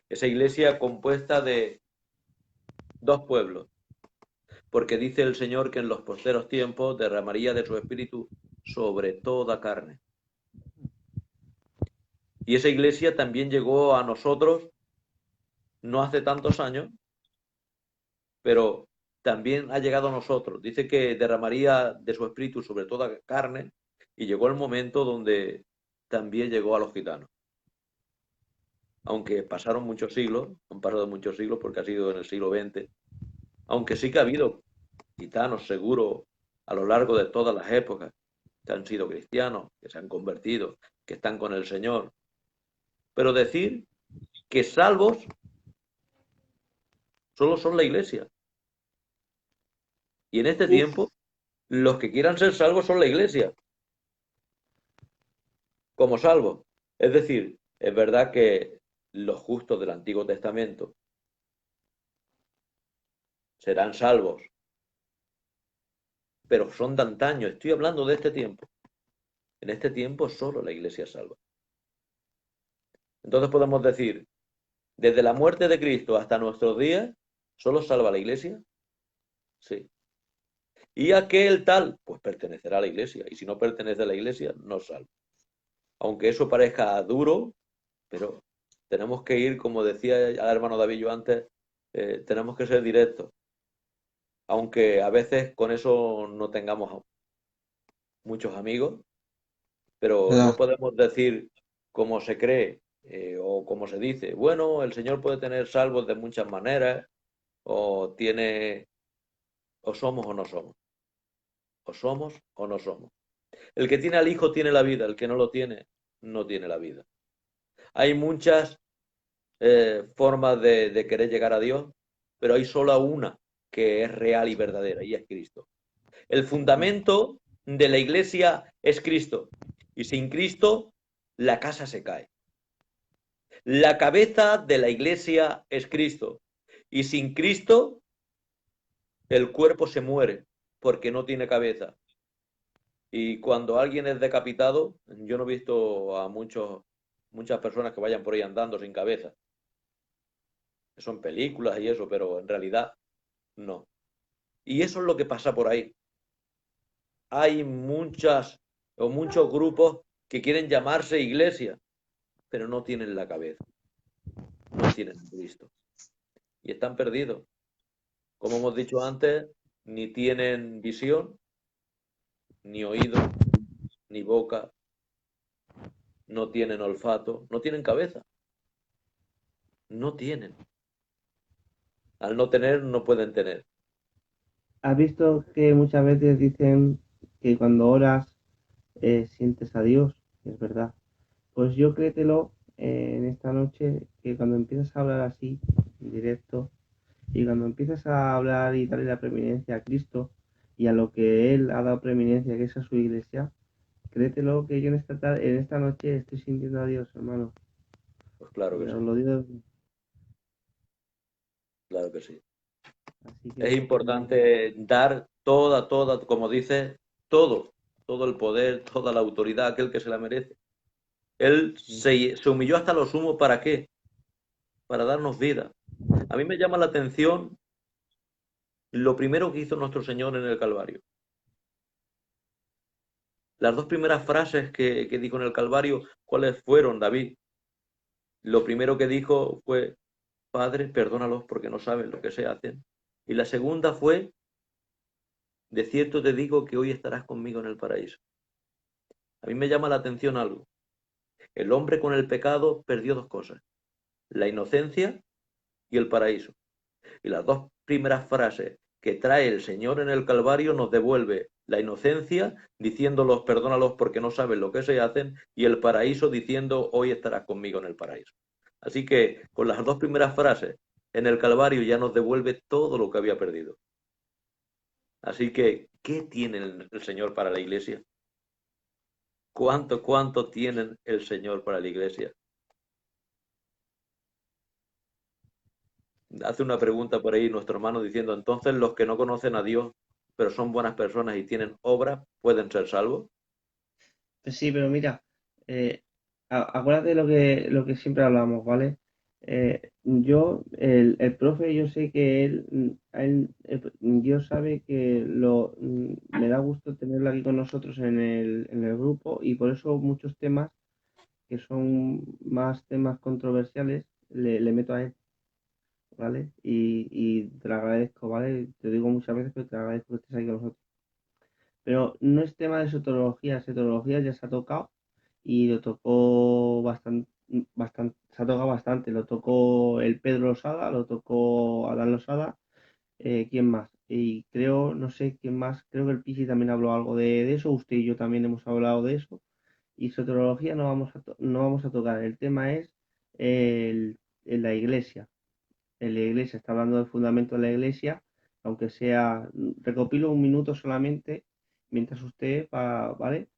Esa iglesia compuesta de dos pueblos, porque dice el Señor que en los posteros tiempos derramaría de su espíritu sobre toda carne. Y esa iglesia también llegó a nosotros no hace tantos años, pero también ha llegado a nosotros. Dice que derramaría de su espíritu sobre toda carne y llegó el momento donde también llegó a los gitanos. Aunque pasaron muchos siglos, han pasado muchos siglos porque ha sido en el siglo XX, aunque sí que ha habido gitanos seguro a lo largo de todas las épocas que han sido cristianos, que se han convertido, que están con el Señor. Pero decir que salvos solo son la iglesia. Y en este Uf, tiempo, los que quieran ser salvos son la iglesia, como salvos. Es decir, es verdad que los justos del Antiguo Testamento serán salvos, pero son de antaño. Estoy hablando de este tiempo. En este tiempo solo la iglesia es salva. Entonces podemos decir, desde la muerte de Cristo hasta nuestros días, ¿solo salva la iglesia? Sí. ¿Y aquel tal? Pues pertenecerá a la iglesia. Y si no pertenece a la iglesia, no salva. Aunque eso parezca duro, pero tenemos que ir, como decía el hermano David yo antes, tenemos que ser directos. Aunque a veces con eso no tengamos muchos amigos, pero no ¿verdad? podemos decir como se cree o como se dice, bueno, el Señor puede tener salvos de muchas maneras, o tiene, o somos o no somos, o somos o no somos. El que tiene al Hijo tiene la vida, el que no lo tiene, no tiene la vida. Hay muchas formas de querer llegar a Dios, pero hay solo una que es real y verdadera, y es Cristo. El fundamento de la iglesia es Cristo, y sin Cristo la casa se cae. La cabeza de la iglesia es Cristo, y sin Cristo el cuerpo se muere porque no tiene cabeza. Y cuando alguien es decapitado, yo no he visto a muchas personas que vayan por ahí andando sin cabeza. Eso en películas y eso, pero en realidad no. Y eso es lo que pasa por ahí. Hay muchas o muchos grupos que quieren llamarse iglesia, pero no tienen la cabeza, no tienen a Cristo. Y están perdidos. Como hemos dicho antes, ni tienen visión, ni oído, ni boca, no tienen olfato, no tienen cabeza, no tienen. Al no tener, no pueden tener. ¿Has visto que muchas veces dicen que cuando oras sientes a Dios? Es verdad. Pues yo créetelo en esta noche que cuando empiezas a hablar así, en directo, y cuando empiezas a hablar y darle la preeminencia a Cristo y a lo que Él ha dado preeminencia, que es a su iglesia, créetelo que yo en esta noche estoy sintiendo a Dios, hermano. Pues claro que Os sí, lo digo claro que sí. así Es que importante dar toda, como dice, todo el poder, toda la autoridad a aquel que se la merece. Él sí. se humilló hasta lo sumo, ¿para qué? Para darnos vida. A mí me llama la atención lo primero que hizo nuestro Señor en el Calvario. Las dos primeras frases que dijo en el Calvario, ¿cuáles fueron, David? Lo primero que dijo fue, Padre, perdónalos porque no saben lo que se hacen. Y la segunda fue, de cierto te digo que hoy estarás conmigo en el paraíso. A mí me llama la atención algo. El hombre con el pecado perdió dos cosas, la inocencia y el paraíso. Y las dos primeras frases que trae el Señor en el Calvario nos devuelve la inocencia diciéndolos perdónalos porque no saben lo que se hacen y el paraíso diciendo hoy estarás conmigo en el paraíso. Así que con las dos primeras frases en el Calvario ya nos devuelve todo lo que había perdido. Así que, ¿qué tiene el Señor para la iglesia? ¿Cuánto tiene el Señor para la iglesia? Hace una pregunta por ahí nuestro hermano diciendo, entonces los que no conocen a Dios, pero son buenas personas y tienen obras, ¿pueden ser salvos? Pues sí, pero mira, eh, acuérdate de lo que siempre hablamos, ¿vale? El profe, yo sé que Dios sabe que me da gusto tenerlo aquí con nosotros en el grupo y por eso muchos temas que son más temas controversiales le meto a él, ¿vale? Y te lo agradezco, ¿vale? Te digo muchas veces, pero te agradezco que estés aquí con nosotros. Pero no es tema de soterología ya se ha tocado y lo tocó bastante, se ha tocado bastante. Lo tocó el Pedro Losada, lo tocó Adán Losada. ¿Quién más? Y creo, no sé quién más, creo que el Pisi también habló algo de eso, usted y yo también hemos hablado de eso. Y soteriología no vamos a tocar. El tema es en la iglesia. En la iglesia, está hablando del fundamento de la iglesia, aunque sea, recopilo un minuto solamente, mientras usted, ¿vale?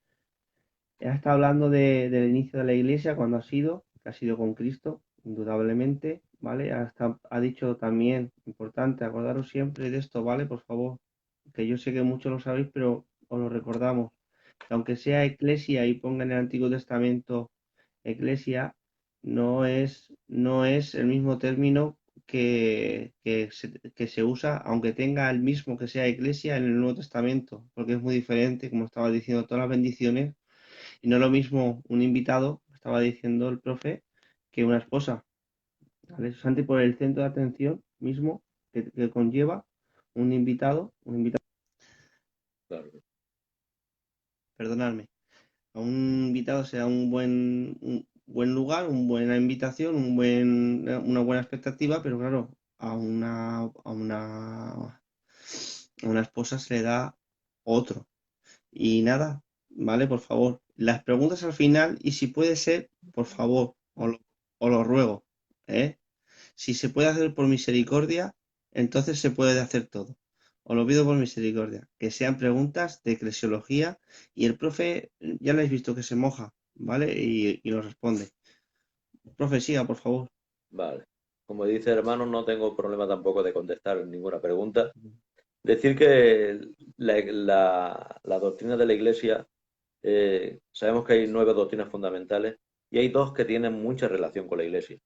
Está hablando del inicio de la iglesia, cuando que ha sido con Cristo, indudablemente, ¿vale? Hasta ha dicho también, importante, acordaros siempre de esto, ¿vale? Por favor, que yo sé que muchos lo sabéis, pero os lo recordamos. Que aunque sea eclesia y ponga en el Antiguo Testamento eclesia, no es el mismo término que se usa, aunque tenga el mismo que sea iglesia en el Nuevo Testamento, porque es muy diferente, como estaba diciendo, todas las bendiciones y no es lo mismo un invitado, estaba diciendo el profe, que una esposa. ¿Vale? Santi, por el centro de atención mismo que conlleva un invitado, Claro. perdonadme, a un invitado sea un buen lugar, una buena invitación, una buena expectativa, pero claro, a una esposa se le da otro. Y nada, ¿vale? Por favor, las preguntas al final y si puede ser, por favor, os lo ruego, ¿eh? Si se puede hacer por misericordia, entonces se puede hacer todo. Os lo pido por misericordia, que sean preguntas de eclesiología y el profe, ya lo habéis visto que se moja, ¿vale? Y lo responde. Profe, siga, por favor. Vale. Como dice hermano, no tengo problema tampoco de contestar ninguna pregunta. Decir que la doctrina de la Iglesia, sabemos que hay 9 doctrinas fundamentales y hay 2 que tienen mucha relación con la Iglesia.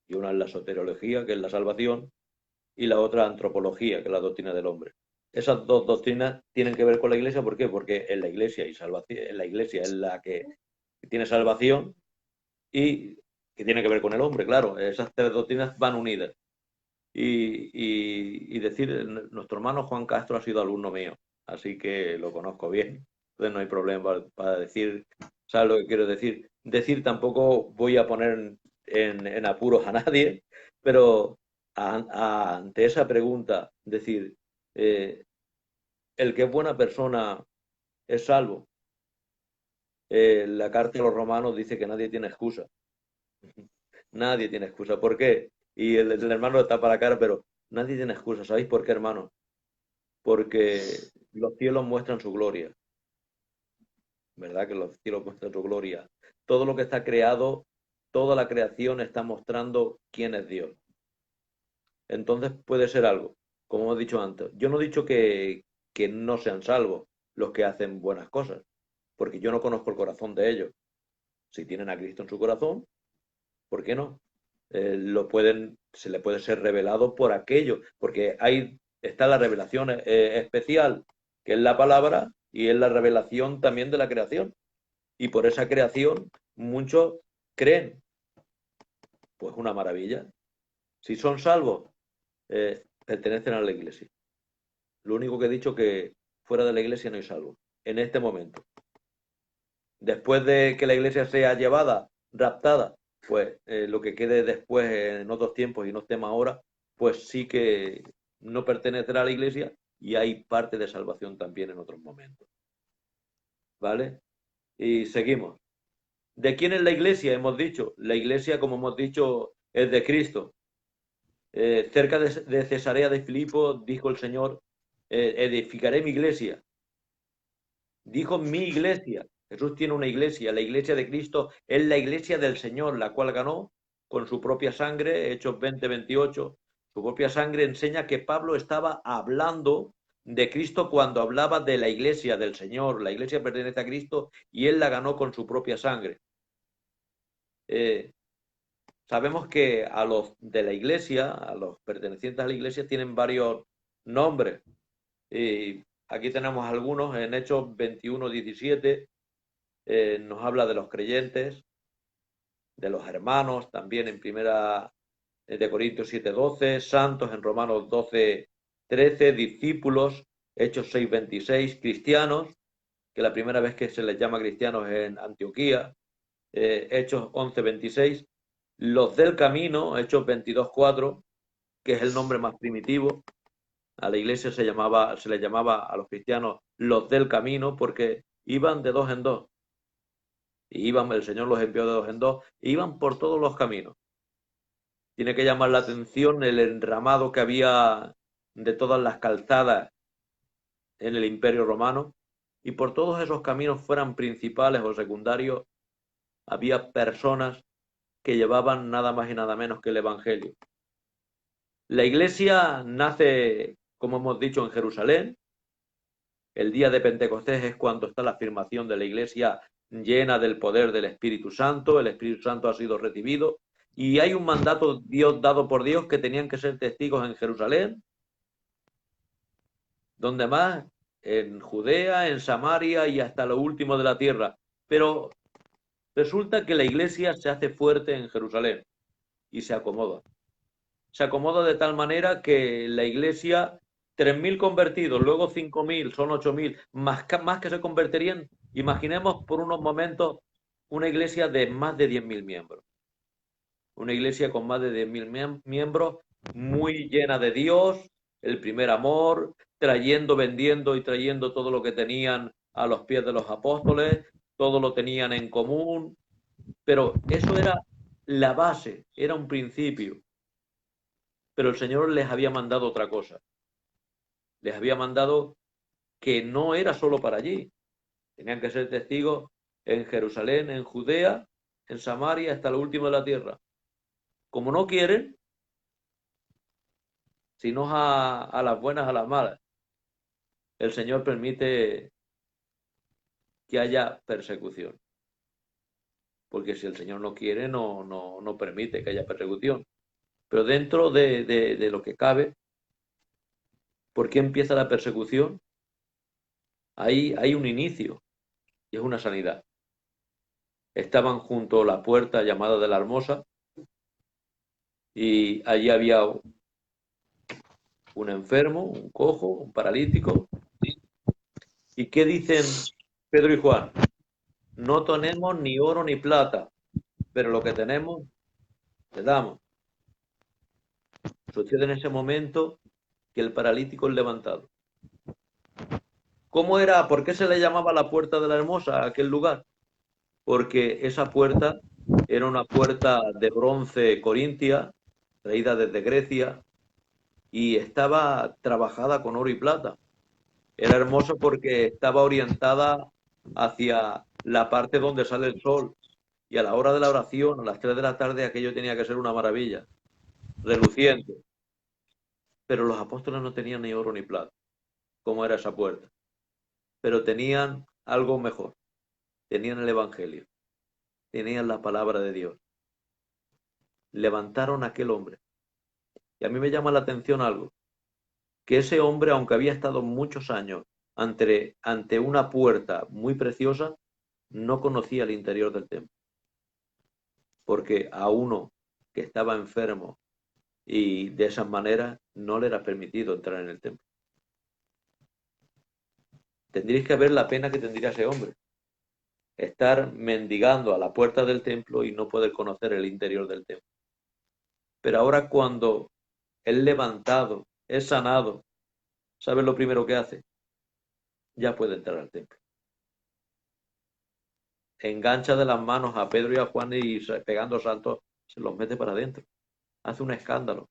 Y una es la soteriología, que es la salvación, y la otra antropología, que es la doctrina del hombre. Esas 2 doctrinas tienen que ver con la Iglesia, ¿por qué? Porque en la Iglesia y salvación, en la Iglesia es la que tiene salvación y que tiene que ver con el hombre, claro. Esas 3 doctrinas van unidas. Y decir, nuestro hermano Juan Castro ha sido alumno mío, así que lo conozco bien. Entonces no hay problema para decir, ¿sabes lo que quiero decir? Decir tampoco voy a poner en apuros a nadie, pero ante esa pregunta, decir, eh, el que es buena persona es salvo. La carta a los romanos dice que nadie tiene excusa. Nadie tiene excusa. ¿Por qué? Y el hermano le tapa la cara, pero nadie tiene excusa. ¿Sabéis por qué, hermano? Porque los cielos muestran su gloria, ¿verdad? Que los cielos muestran su gloria. Todo lo que está creado, toda la creación está mostrando quién es Dios. Entonces puede ser algo, como hemos dicho antes. Yo no he dicho que no sean salvos los que hacen buenas cosas, porque yo no conozco el corazón de ellos. Si tienen a Cristo en su corazón, ¿por qué no? Se le puede ser revelado por aquello, porque ahí está la revelación especial, que es la palabra, y es la revelación también de la creación. Y por esa creación muchos creen, pues una maravilla. Si son salvos, pertenecen a la iglesia. Lo único que he dicho que fuera de la iglesia no hay salvos, en este momento. Después de que la iglesia sea llevada, raptada, pues lo que quede después en otros tiempos y no estemos ahora, pues sí que no pertenecerá a la iglesia y hay parte de salvación también en otros momentos. ¿Vale? Y seguimos. ¿De quién es la iglesia? Hemos dicho. La iglesia, como hemos dicho, es de Cristo. Cerca de Cesarea de Filipo dijo el Señor, edificaré mi iglesia. Dijo mi iglesia. Jesús tiene una iglesia. La iglesia de Cristo es la iglesia del Señor, la cual ganó con su propia sangre, Hechos 20-28. Su propia sangre enseña que Pablo estaba hablando de Cristo cuando hablaba de la iglesia del Señor. La iglesia pertenece a Cristo y él la ganó con su propia sangre. Eh, Sabemos que a los de la iglesia, a los pertenecientes a la iglesia, tienen varios nombres. Y aquí tenemos algunos en Hechos 21-17. Nos habla de los creyentes, de los hermanos, también en primera de Corintios 7:12, santos en Romanos 12:13, discípulos, Hechos 6:26, cristianos, que la primera vez que se les llama cristianos es en Antioquía, Hechos 11:26, los del camino, Hechos 22:4, que es el nombre más primitivo. A la iglesia se le llamaba a los cristianos los del camino porque iban de dos en dos. Y iban, el Señor los envió de dos en dos, e iban por todos los caminos. Tiene que llamar la atención el enramado que había de todas las calzadas en el Imperio Romano, y por todos esos caminos, fueran principales o secundarios, había personas que llevaban nada más y nada menos que el Evangelio. La iglesia nace, como hemos dicho, en Jerusalén. El día de Pentecostés es cuando está la afirmación de la iglesia llena del poder del Espíritu Santo. El Espíritu Santo ha sido recibido y hay un mandato dado por Dios que tenían que ser testigos en Jerusalén, donde más, en Judea, en Samaria y hasta lo último de la tierra. Pero resulta que la iglesia se hace fuerte en Jerusalén y se acomoda. Se acomoda de tal manera que la iglesia, 3.000 convertidos, luego 5.000, son 8.000, más que se convertirían. Imaginemos por unos momentos una iglesia de más de 10.000 miembros. Una iglesia con más de 10.000 miembros, muy llena de Dios, el primer amor, trayendo, vendiendo y trayendo todo lo que tenían a los pies de los apóstoles, todo lo tenían en común, pero eso era la base, era un principio. Pero el Señor les había mandado otra cosa. Les había mandado que no era solo para allí. Tenían que ser testigos en Jerusalén, en Judea, en Samaria, hasta lo último de la tierra. Como no quieren, sino a las buenas, a las malas, el Señor permite que haya persecución. Porque si el Señor no quiere, no permite que haya persecución. Pero dentro de lo que cabe, ¿por qué empieza la persecución? Hay un inicio y es una sanidad. Estaban junto a la puerta llamada de la Hermosa y allí había un enfermo, un cojo, un paralítico. ¿Y qué dicen Pedro y Juan? No tenemos ni oro ni plata, pero lo que tenemos le damos. Sucede en ese momento que el paralítico es levantado. ¿Cómo era? ¿Por qué se le llamaba la puerta de la Hermosa a aquel lugar? Porque esa puerta era una puerta de bronce corintia, traída desde Grecia, y estaba trabajada con oro y plata. Era hermoso porque estaba orientada hacia la parte donde sale el sol, y a la hora de la oración, a las 3 de la tarde, aquello tenía que ser una maravilla, reluciente. Pero los apóstoles no tenían ni oro ni plata, como era esa puerta, pero tenían algo mejor, tenían el Evangelio, tenían la palabra de Dios. Levantaron a aquel hombre. Y a mí me llama la atención algo, que ese hombre, aunque había estado muchos años ante una puerta muy preciosa, no conocía el interior del templo. Porque a uno que estaba enfermo y de esas maneras no le era permitido entrar en el templo. Tendríais que ver la pena que tendría ese hombre. Estar mendigando a la puerta del templo y no poder conocer el interior del templo. Pero ahora cuando es levantado, es sanado, ¿sabes lo primero que hace? Ya puede entrar al templo. Engancha de las manos a Pedro y a Juan y pegando saltos se los mete para adentro. Hace un escándalo.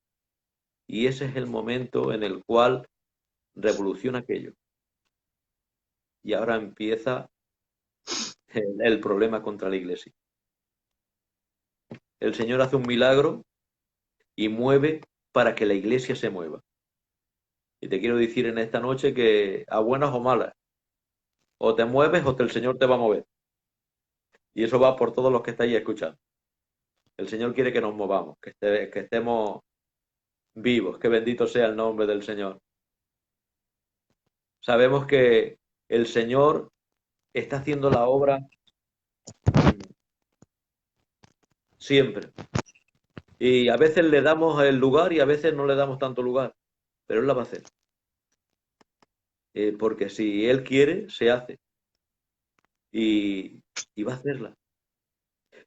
Y ese es el momento en el cual revoluciona aquello. Y ahora empieza el problema contra la iglesia. El Señor hace un milagro y mueve para que la iglesia se mueva. Y te quiero decir en esta noche que a buenas o malas, o te mueves o el Señor te va a mover. Y eso va por todos los que estáis escuchando. El Señor quiere que nos movamos, que estemos vivos, que bendito sea el nombre del Señor. Sabemos que el Señor está haciendo la obra siempre. Y a veces le damos el lugar y a veces no le damos tanto lugar, pero Él la va a hacer. Porque si Él quiere, se hace. Y va a hacerla.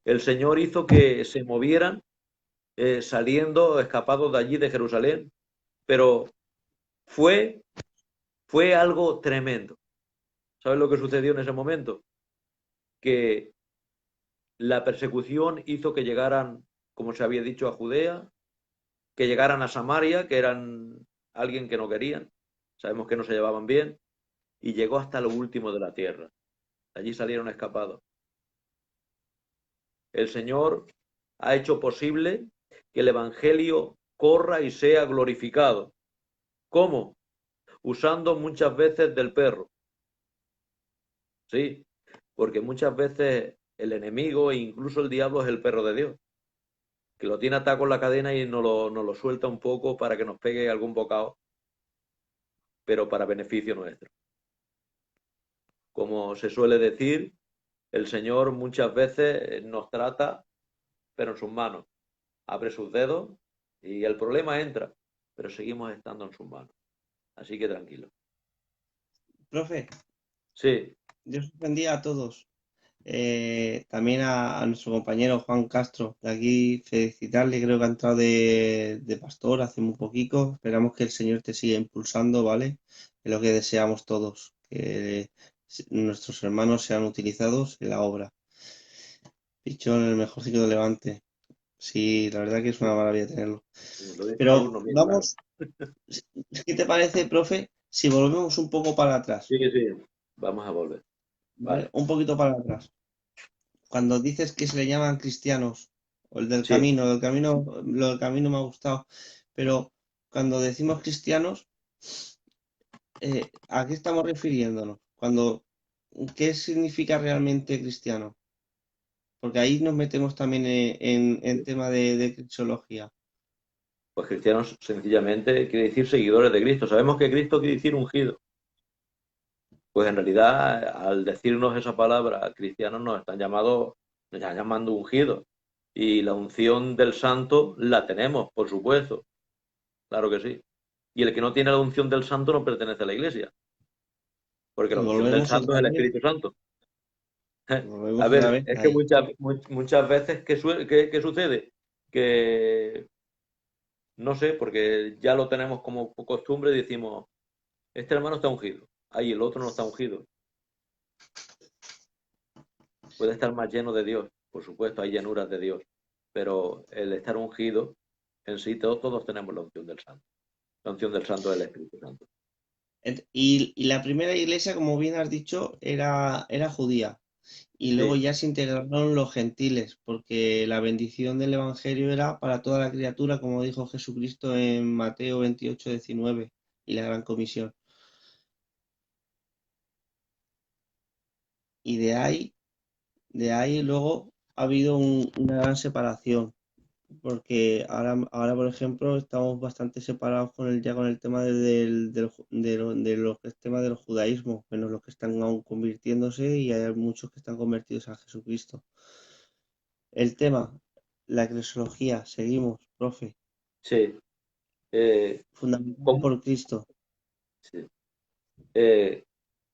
El Señor hizo que se movieran saliendo, escapados de allí, de Jerusalén, pero fue, fue algo tremendo. ¿Sabes lo que sucedió en ese momento? Que la persecución hizo que llegaran, como se había dicho, a Judea, que llegaran a Samaria, que eran alguien que no querían, sabemos que no se llevaban bien, y llegó hasta lo último de la tierra. Allí salieron escapados. El Señor ha hecho posible que el Evangelio corra y sea glorificado. ¿Cómo? Usando muchas veces del perro. Sí, porque muchas veces el enemigo e incluso el diablo es el perro de Dios, que lo tiene atado con la cadena y nos lo suelta un poco para que nos pegue algún bocado, pero para beneficio nuestro. Como se suele decir, el Señor muchas veces nos trata, pero en sus manos. Abre sus dedos y el problema entra, pero seguimos estando en sus manos. Así que tranquilo. Profe, Sí, yo suspendía a todos. También a nuestro compañero Juan Castro, de aquí felicitarle, creo que ha entrado de pastor hace muy poquito. Esperamos que el Señor te siga impulsando, ¿vale? Es lo que deseamos todos, que nuestros hermanos sean utilizados en la obra. Pichón, el mejor ciclo de Levante. Sí, la verdad que es una maravilla tenerlo. lo dice un Pero alumno mío, claro. vamos, ¿qué te parece, profe, si volvemos un poco para atrás? Sí, sí, vamos a volver. ¿Vale? Vale. Un poquito para atrás. Cuando dices que se le llaman cristianos, o el Sí, del camino, lo del camino me ha gustado, pero cuando decimos cristianos, ¿a qué estamos refiriéndonos? ¿Qué significa realmente cristiano? Porque ahí nos metemos también en tema de cristología. pues cristianos sencillamente quiere decir seguidores de Cristo. Sabemos que Cristo quiere decir ungido. Pues en realidad, al decirnos esa palabra, cristianos nos están llamando ungidos. Y la unción del santo la tenemos, por supuesto. Claro que sí. Y el que no tiene la unción del santo no pertenece a la iglesia, porque Y la unción del volvemos santo otra es el vez, Espíritu Santo. A volvemos otra ver, vez es que ahí. muchas veces, ¿qué sucede? Que no sé, porque ya lo tenemos como costumbre, decimos, este hermano está ungido, ahí el otro no está ungido. Puede estar más lleno de Dios, por supuesto, hay llanuras de Dios, pero el estar ungido, en sí todos tenemos la unción del santo. La unción del santo es el Espíritu Santo. Y la primera iglesia, como bien has dicho, era judía. Y luego Sí, ya se integraron los gentiles, porque la bendición del Evangelio era para toda la criatura, como dijo Jesucristo en Mateo 28:19 y la Gran Comisión. Y de ahí luego ha habido una gran separación, porque ahora, por ejemplo, estamos bastante separados ya con el tema del tema del judaísmo, menos los que están aún convirtiéndose y hay muchos que están convertidos a Jesucristo. El tema, la eclesiología, seguimos, profe, sí. fundamentada ¿Cómo? por Cristo. Sí. Eh,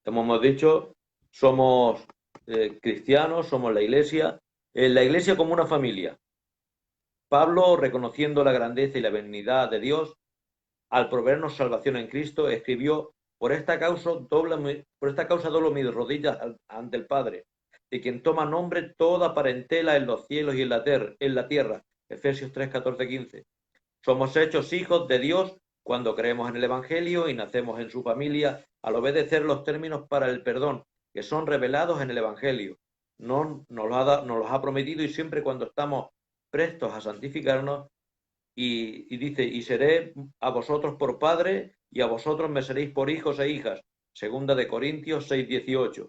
Como hemos dicho, somos cristianos, somos la iglesia como una familia. Pablo, reconociendo la grandeza y la benignidad de Dios, al proveernos salvación en Cristo, escribió, por esta causa doblo mis rodillas ante el Padre, de quien toma nombre toda parentela en los cielos y en la tierra. Efesios 3, 14, 15. Somos hechos hijos de Dios cuando creemos en el Evangelio y nacemos en su familia al obedecer los términos para el perdón que son revelados en el Evangelio. No nos los ha prometido y siempre cuando estamos prestos a santificarnos y dice, y seré a vosotros por padre y a vosotros me seréis por hijos e hijas. Segunda de Corintios 6:18.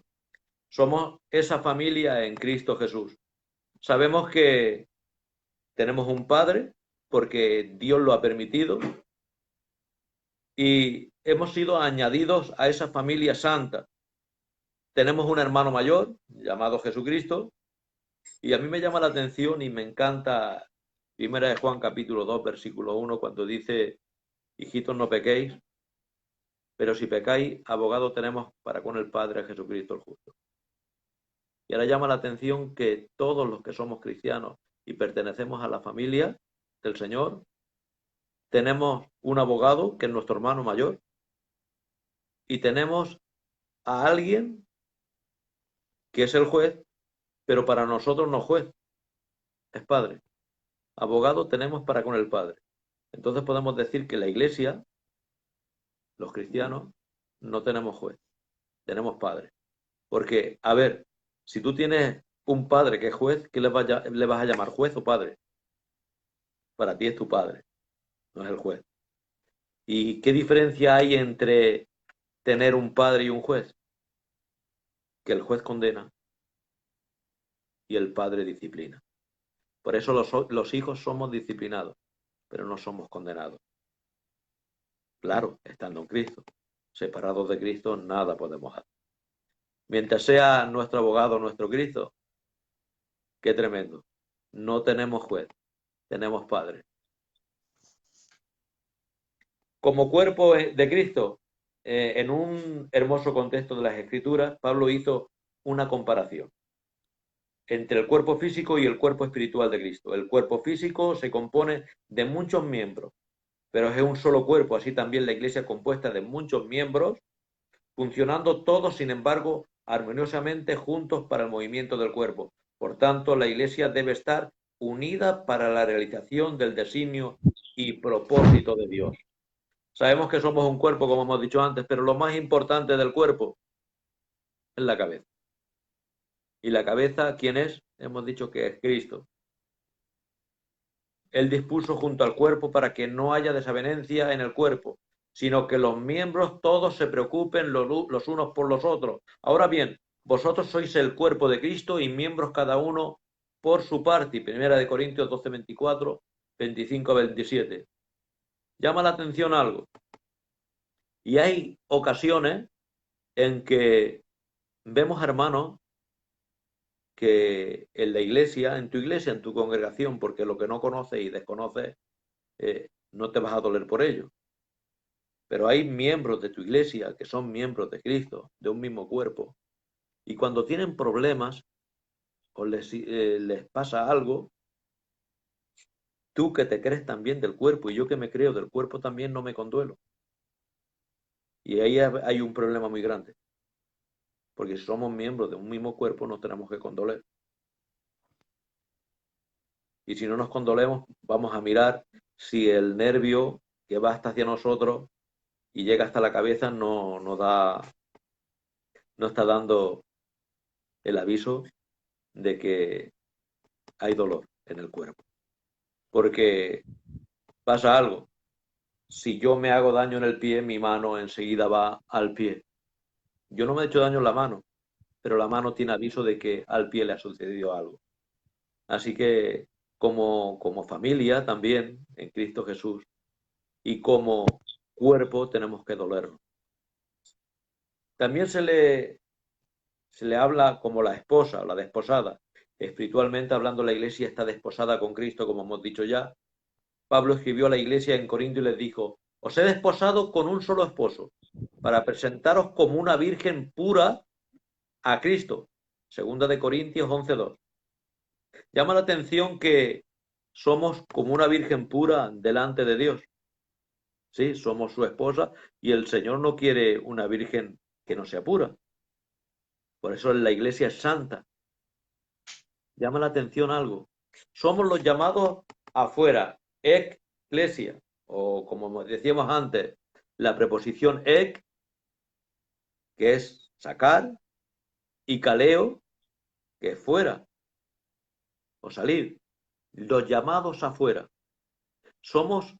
Somos esa familia en Cristo Jesús. Sabemos que tenemos un padre porque Dios lo ha permitido y hemos sido añadidos a esa familia santa. Tenemos un hermano mayor llamado Jesucristo y a mí me llama la atención y me encanta Primera de Juan capítulo 2 versículo 1 cuando dice, hijitos no pequéis, pero si pecáis, abogado tenemos para con el Padre Jesucristo el justo. Y ahora llama la atención que todos los que somos cristianos y pertenecemos a la familia del Señor, tenemos un abogado que es nuestro hermano mayor y tenemos a alguien que es el juez, pero para nosotros no juez, es padre. Abogado tenemos para con el Padre. Entonces podemos decir que la Iglesia, los cristianos, no tenemos juez, tenemos padre. Porque, a ver, si tú tienes un padre que es juez, ¿qué le vas a llamar juez o padre? Para ti es tu padre, no es el juez. ¿Y qué diferencia hay entre tener un padre y un juez? Que el juez condena y el padre disciplina. Por eso los hijos somos disciplinados, pero no somos condenados. Claro, estando en Cristo. Separados de Cristo, nada podemos hacer. Mientras sea nuestro abogado, nuestro Cristo, qué tremendo. No tenemos juez, tenemos padre. Como cuerpo de Cristo, en un hermoso contexto de las Escrituras, Pablo hizo una comparación entre el cuerpo físico y el cuerpo espiritual de Cristo. El cuerpo físico se compone de muchos miembros, pero es un solo cuerpo, así también la iglesia es compuesta de muchos miembros, funcionando todos, sin embargo, armoniosamente juntos para el movimiento del cuerpo. Por tanto, la iglesia debe estar unida para la realización del designio y propósito de Dios. Sabemos que somos un cuerpo, como hemos dicho antes, pero lo más importante del cuerpo es la cabeza. ¿Y la cabeza quién es? Hemos dicho que es Cristo. Él dispuso junto al cuerpo para que no haya desavenencia en el cuerpo, sino que los miembros todos se preocupen los unos por los otros. Ahora bien, vosotros sois el cuerpo de Cristo y miembros cada uno por su parte. Y 1 Corintios 12, 24, 25 a 27. Llama la atención algo. Y hay ocasiones en que vemos hermanos que en la iglesia, en tu iglesia, en tu congregación, porque lo que no conoces y desconoces, no te vas a doler por ello. Pero hay miembros de tu iglesia que son miembros de Cristo, de un mismo cuerpo, y cuando tienen problemas o les pasa algo, tú que te crees también del cuerpo y yo que me creo del cuerpo también no me conduelo. Y ahí hay un problema muy grande, porque si somos miembros de un mismo cuerpo nos tenemos que condoler. Y si no nos condolemos, vamos a mirar si el nervio que va hasta hacia nosotros y llega hasta la cabeza no está dando el aviso de que hay dolor en el cuerpo. Porque pasa algo. Si yo me hago daño en el pie, mi mano enseguida va al pie. Yo no me he hecho daño en la mano, pero la mano tiene aviso de que al pie le ha sucedido algo. Así que como familia también en Cristo Jesús y como cuerpo tenemos que dolernos. También se le habla como la esposa o la desposada. Espiritualmente hablando, la iglesia está desposada con Cristo, como hemos dicho ya. Pablo escribió a la iglesia en Corinto y les dijo, os he desposado con un solo esposo, para presentaros como una virgen pura a Cristo. Segunda de Corintios 11:2. Llama la atención que somos como una virgen pura delante de Dios. Sí, somos su esposa y el Señor no quiere una virgen que no sea pura. Por eso la iglesia es santa. Llama la atención algo. Somos los llamados afuera, eclesia, o como decíamos antes, la preposición ek, que es sacar, y kaleo, que es fuera, o salir. Los llamados afuera. Somos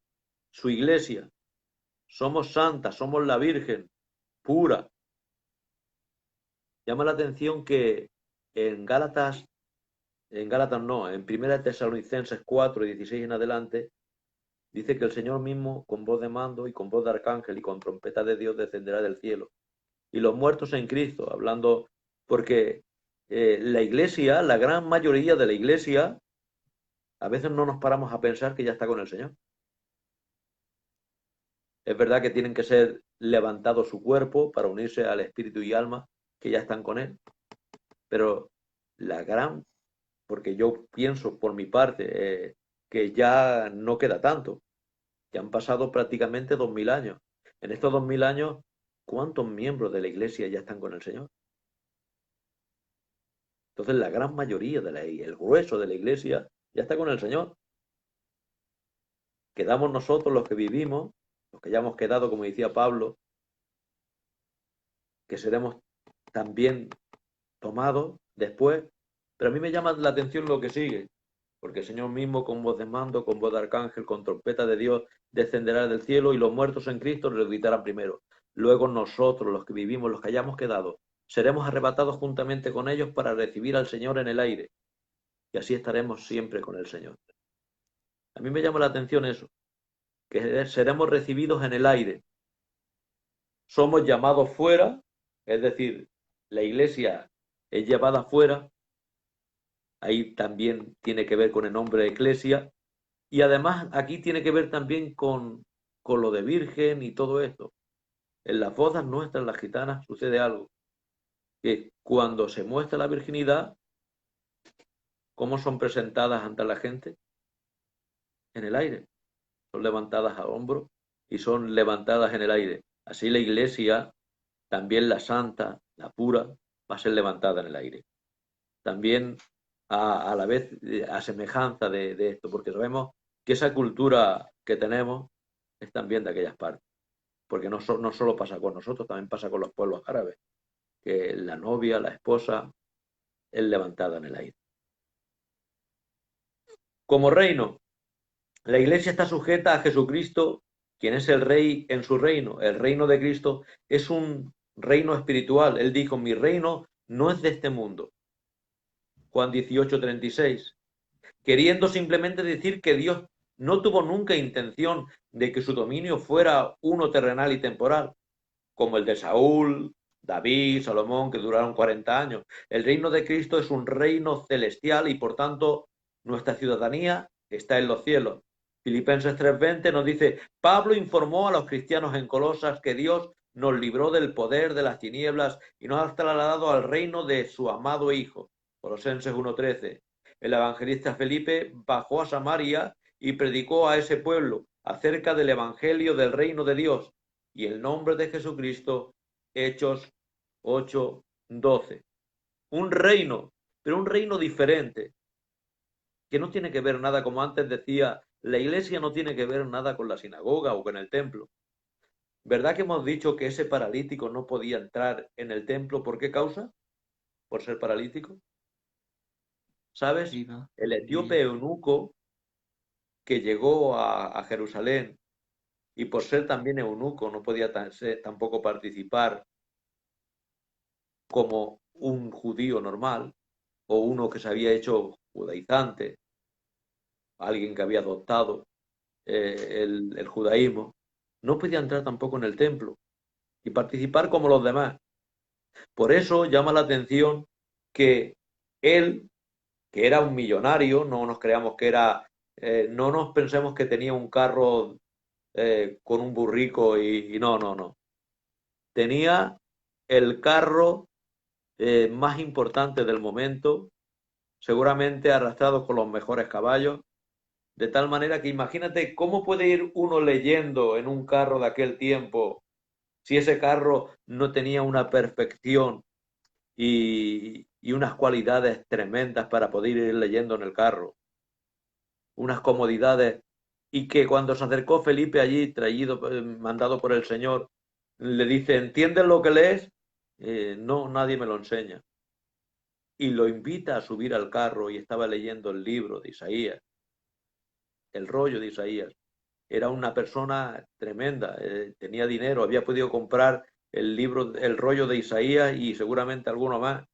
su iglesia, somos santas, somos la Virgen, pura. Llama la atención que en Gálatas no, en 1 Tesalonicenses 4 y 16 en adelante, dice que el Señor mismo, con voz de mando y con voz de arcángel y con trompeta de Dios, descenderá del cielo. Y los muertos en Cristo, hablando, porque la iglesia, la gran mayoría de la iglesia, a veces no nos paramos a pensar que ya está con el Señor. Es verdad que tienen que ser levantados su cuerpo para unirse al espíritu y alma que ya están con Él. Pero la gran, porque yo pienso por mi parte que ya no queda tanto, ya han pasado prácticamente 2000 años. En estos 2000 años, ¿cuántos miembros de la Iglesia ya están con el Señor? Entonces la gran mayoría el grueso de la Iglesia ya está con el Señor. Quedamos nosotros los que vivimos, los que ya hemos quedado, como decía Pablo, que seremos también tomados después. Pero a mí me llama la atención lo que sigue, porque el Señor mismo con voz de mando, con voz de arcángel, con trompeta de Dios, descenderá del cielo y los muertos en Cristo resucitarán primero. Luego nosotros, los que vivimos, los que hayamos quedado, seremos arrebatados juntamente con ellos para recibir al Señor en el aire. Y así estaremos siempre con el Señor. A mí me llama la atención eso, que seremos recibidos en el aire. Somos llamados fuera, es decir, la iglesia es llevada fuera, ahí también tiene que ver con el nombre de iglesia, y además aquí tiene que ver también con lo de virgen y todo esto. En las bodas nuestras, las gitanas, sucede algo, que cuando se muestra la virginidad, ¿cómo son presentadas ante la gente? En el aire. Son levantadas a hombro y son levantadas en el aire. Así la iglesia, también la santa, la pura, va a ser levantada en el aire. También a la vez a semejanza de esto, porque sabemos que esa cultura que tenemos es también de aquellas partes, porque no solo pasa con nosotros, también pasa con los pueblos árabes, que la novia, la esposa, es levantada en el aire. Como reino, la iglesia está sujeta a Jesucristo, quien es el rey en su reino. El reino de Cristo es un reino espiritual. Él dijo, mi reino no es de este mundo. Juan 18:36. Queriendo simplemente decir que Dios no tuvo nunca intención de que su dominio fuera uno terrenal y temporal, como el de Saúl, David, Salomón, que duraron 40 años. El reino de Cristo es un reino celestial y por tanto nuestra ciudadanía está en los cielos. Filipenses 3:20 nos dice, Pablo informó a los cristianos en Colosas que Dios nos libró del poder de las tinieblas y nos ha trasladado al reino de su amado Hijo. Colosenses 1:13. El evangelista Felipe bajó a Samaria y predicó a ese pueblo acerca del evangelio del reino de Dios y el nombre de Jesucristo, Hechos 8:12. Un reino, pero un reino diferente, que no tiene que ver nada, como antes decía, la iglesia no tiene que ver nada con la sinagoga o con el templo. ¿Verdad que hemos dicho que ese paralítico no podía entrar en el templo? ¿Por qué causa? ¿Por ser paralítico? ¿Sabes? El etíope eunuco que llegó a Jerusalén y por ser también eunuco no podía tampoco participar como un judío normal o uno que se había hecho judaizante, alguien que había adoptado el judaísmo, no podía entrar tampoco en el templo y participar como los demás. Por eso llama la atención que él, que era un millonario, no nos creamos que era, no nos pensemos que tenía un carro con un burrico y no, no, no. Tenía el carro más importante del momento, seguramente arrastrado con los mejores caballos, de tal manera que imagínate cómo puede ir uno leyendo en un carro de aquel tiempo si ese carro no tenía una perfección y unas cualidades tremendas para poder ir leyendo en el carro, unas comodidades, y que cuando se acercó Felipe allí, mandado por el Señor, le dice, ¿entiendes lo que lees? No, nadie me lo enseña. Y lo invita a subir al carro y estaba leyendo el libro de Isaías, el rollo de Isaías. Era una persona tremenda, tenía dinero, había podido comprar el libro, el rollo de Isaías y seguramente alguno más,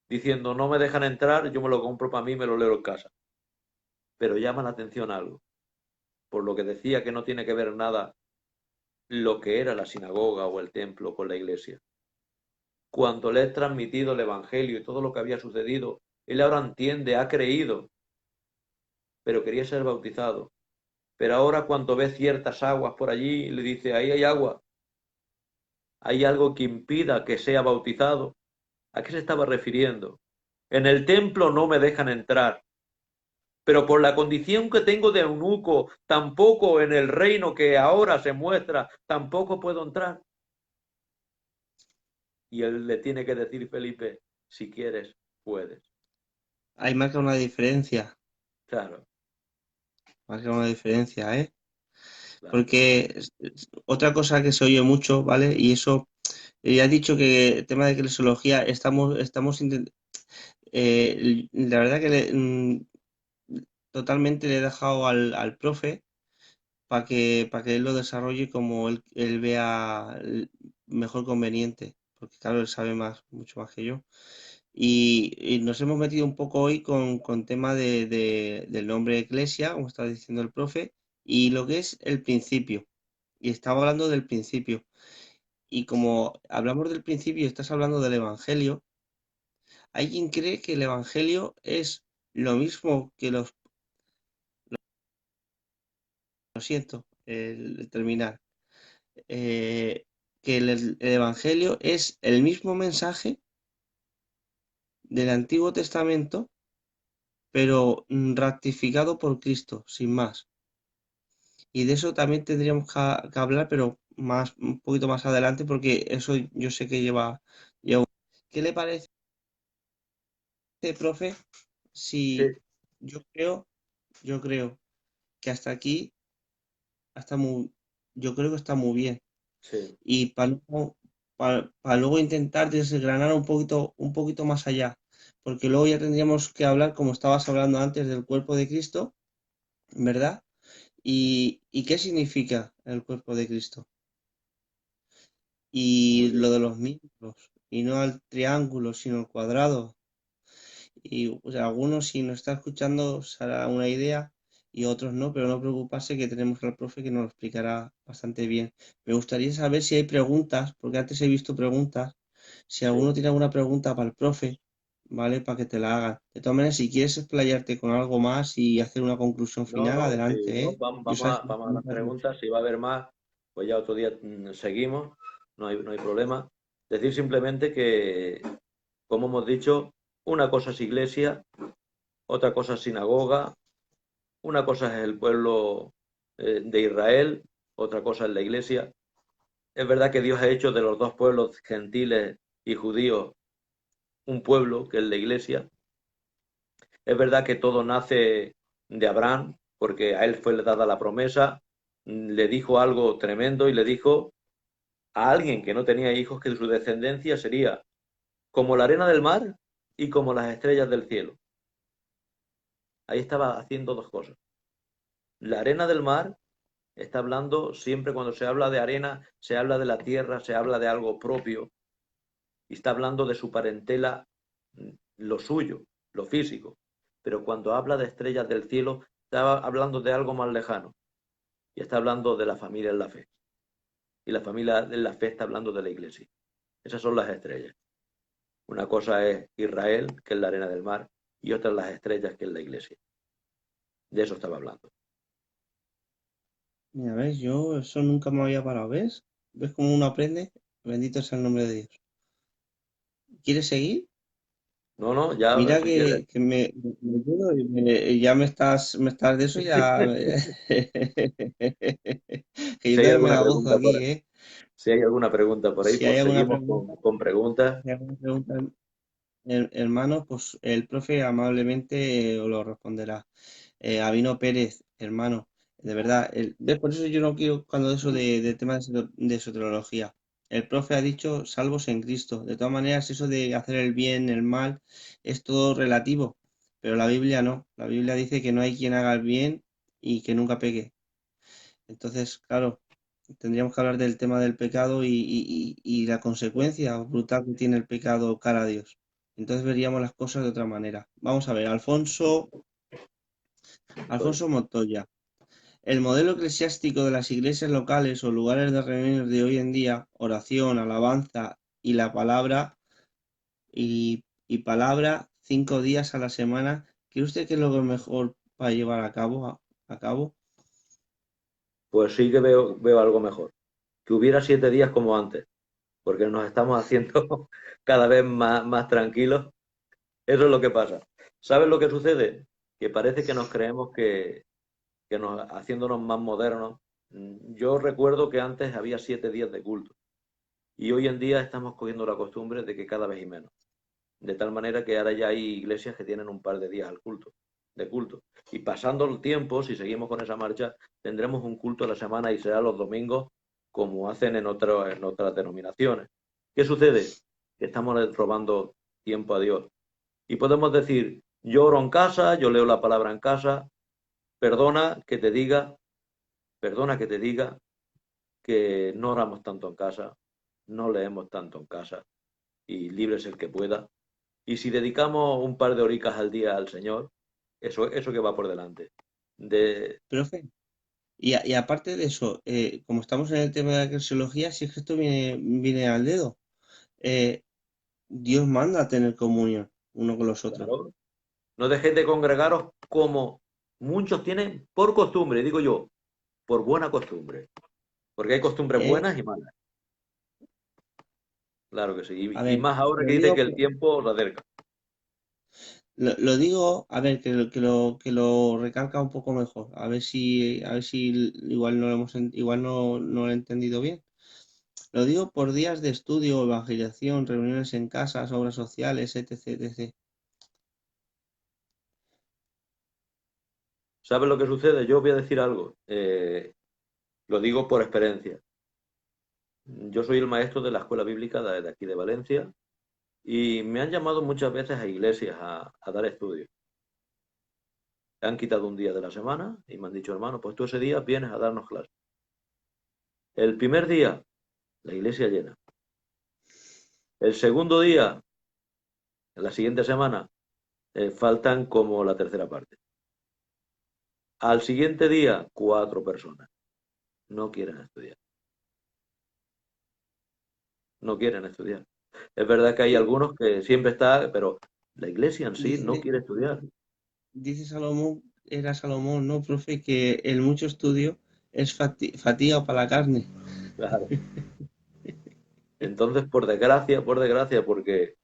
diciendo, no me dejan entrar, yo me lo compro para mí y me lo leo en casa. Pero llama la atención algo, por lo que decía que no tiene que ver nada lo que era la sinagoga o el templo con la iglesia. Cuando le he transmitido el Evangelio y todo lo que había sucedido, él ahora entiende, ha creído, pero quería ser bautizado. Pero ahora cuando ve ciertas aguas por allí, le dice, ahí hay agua, hay algo que impida que sea bautizado. ¿A qué se estaba refiriendo? En el templo no me dejan entrar, pero por la condición que tengo de eunuco, tampoco en el reino que ahora se muestra, tampoco puedo entrar. Y él le tiene que decir, Felipe, si quieres, puedes. Ahí Claro, marca una diferencia, ¿eh? claro. Porque otra cosa que se oye mucho, ¿vale? Y eso, ya has dicho que el tema de eclesiología la verdad que totalmente le he dejado al profe para que él lo desarrolle como él vea mejor conveniente, porque claro, él sabe más, mucho más que yo. Y nos hemos metido un poco hoy con tema del nombre Eclesia, como estaba diciendo el profe, y lo que es el principio. Y estaba hablando del principio. Y como hablamos del principio y estás hablando del Evangelio, hay quien cree que el Evangelio es lo mismo que lo siento, el terminar, que el Evangelio es el mismo mensaje del Antiguo Testamento, pero rectificado por Cristo, sin más. Y de eso también tendríamos que hablar, pero un poquito más adelante, porque eso yo sé que lleva. ¿Qué le parece, profe? Sí, Si yo creo, yo creo que hasta aquí está yo creo que está muy bien. sí. Y para luego intentar desgranar un poquito más allá, porque luego ya tendríamos que hablar, como estabas hablando antes, del cuerpo de Cristo, ¿verdad? Y qué significa el cuerpo de Cristo. Muy Y bien. lo de los miembros, y no al triángulo, sino al cuadrado. Y o sea, algunos si nos está escuchando se hará una idea y otros no, pero no preocuparse que tenemos al profe que nos lo explicará bastante bien. Me gustaría saber si hay preguntas, porque antes he visto preguntas, si Sí. alguno tiene alguna pregunta para el profe, ¿vale? Para que te la hagan. De todas maneras, si quieres explayarte con algo más y hacer una conclusión No, final, no, sí, adelante, ¿eh? Yo sabes que me vamos a las gusta mucho. preguntas. Si va a haber más, pues ya otro día seguimos. No hay problema. Decir simplemente que, como hemos dicho, una cosa es iglesia, otra cosa es sinagoga, una cosa es el pueblo de Israel, otra cosa es la iglesia. Es verdad que Dios ha hecho de los dos pueblos gentiles y judíos un pueblo, que es la iglesia. Es verdad que todo nace de Abraham, porque a él fue dada la promesa, le dijo algo tremendo y le dijo a alguien que no tenía hijos que su descendencia sería como la arena del mar y como las estrellas del cielo. Ahí estaba haciendo dos cosas. La arena del mar está hablando, siempre cuando se habla de arena, se habla de la tierra, se habla de algo propio, y está hablando de su parentela, lo suyo, lo físico. Pero cuando habla de estrellas del cielo, está hablando de algo más lejano, y está hablando de la familia en la fe. Y la familia en la fe está hablando de la iglesia. Esas son las estrellas. Una cosa es Israel, que es la arena del mar, y otra las estrellas, que es la iglesia. De eso estaba hablando. Mira, ves, yo eso nunca me había parado, ¿ves? ¿Ves cómo uno aprende? Bendito sea el nombre de Dios. ¿Quieres seguir? No, no, ya Mira si quieres. que me quedo y ya me estás de eso, ya. Que yo Si hay también me alguna la gozo pregunta aquí, ¿eh? si hay alguna pregunta por ahí, Si hay pues alguna seguimos pregunta, con preguntas. si hay alguna pregunta, hermano, pues el profe amablemente os lo responderá. Avino Pérez, hermano, de verdad, ¿ves? Por eso yo no quiero cuando eso de temas de soteriología. El profe ha dicho salvos en Cristo. De todas maneras, eso de hacer el bien, el mal, es todo relativo, pero la Biblia no. La Biblia dice que no hay quien haga el bien y que nunca peque. Entonces, claro, tendríamos que hablar del tema del pecado y la consecuencia brutal que tiene el pecado cara a Dios. Entonces veríamos las cosas de otra manera. Vamos a ver, Estoy. Alfonso Montoya. El modelo eclesiástico de las iglesias locales o lugares de reuniones de hoy en día, oración, alabanza y la palabra y palabra 5 días a la semana, ¿cree usted que es lo mejor para llevar a cabo? Pues sí que veo algo mejor. Que hubiera 7 días como antes, porque nos estamos haciendo cada vez más tranquilos. Eso es lo que pasa. ¿Sabes lo que sucede? Que parece que nos creemos haciéndonos más modernos. Yo recuerdo que antes había 7 días de culto y hoy en día estamos cogiendo la costumbre de que cada vez hay menos. De tal manera que ahora ya hay iglesias que tienen un par de días de culto. Y pasando el tiempo, si seguimos con esa marcha, tendremos un culto a la semana y será los domingos como hacen en otras denominaciones. ¿Qué sucede? Que estamos robando tiempo a Dios. Y podemos decir, yo oro en casa, yo leo la palabra en casa, perdona que te diga, perdona que te diga que no oramos tanto en casa, no leemos tanto en casa y libre es el que pueda. Y si dedicamos un par de horicas al día al Señor, eso que va por delante. De, Profe, y aparte de eso, como estamos en el tema de la eclesiología, si es que esto viene al dedo, eh, Dios manda a tener comunión uno con los otros. claro, no dejéis de congregaros como muchos tienen por costumbre, digo yo, por buena costumbre. Porque hay costumbres Eh, buenas y malas. Claro que sí. a Y ver, más ahora lo que dice digo, que el tiempo se acerca. lo digo, a ver, que lo recalca un poco mejor, a ver si igual no lo igual no lo he entendido bien. Lo digo por días de estudio, evangelización, reuniones en casas, obras sociales, etc, etc. ¿Sabes lo que sucede? Yo voy a decir algo. Lo digo por experiencia. Yo soy el maestro de la escuela bíblica de aquí de Valencia y me han llamado muchas veces a iglesias a dar estudios. Han quitado un día de la semana y me han dicho, hermano, pues tú ese día vienes a darnos clases. El primer día, la iglesia llena. El segundo día, la siguiente semana, faltan como la tercera parte. Al siguiente día, 4 personas. No quieren estudiar. No quieren estudiar. Es verdad que hay Di- algunos que siempre está, pero la iglesia en sí no Dice, quiere estudiar. dice Salomón, era Salomón, ¿no, profe? Que el mucho estudio es fatiga para la carne. Claro. Entonces, por desgracia, porque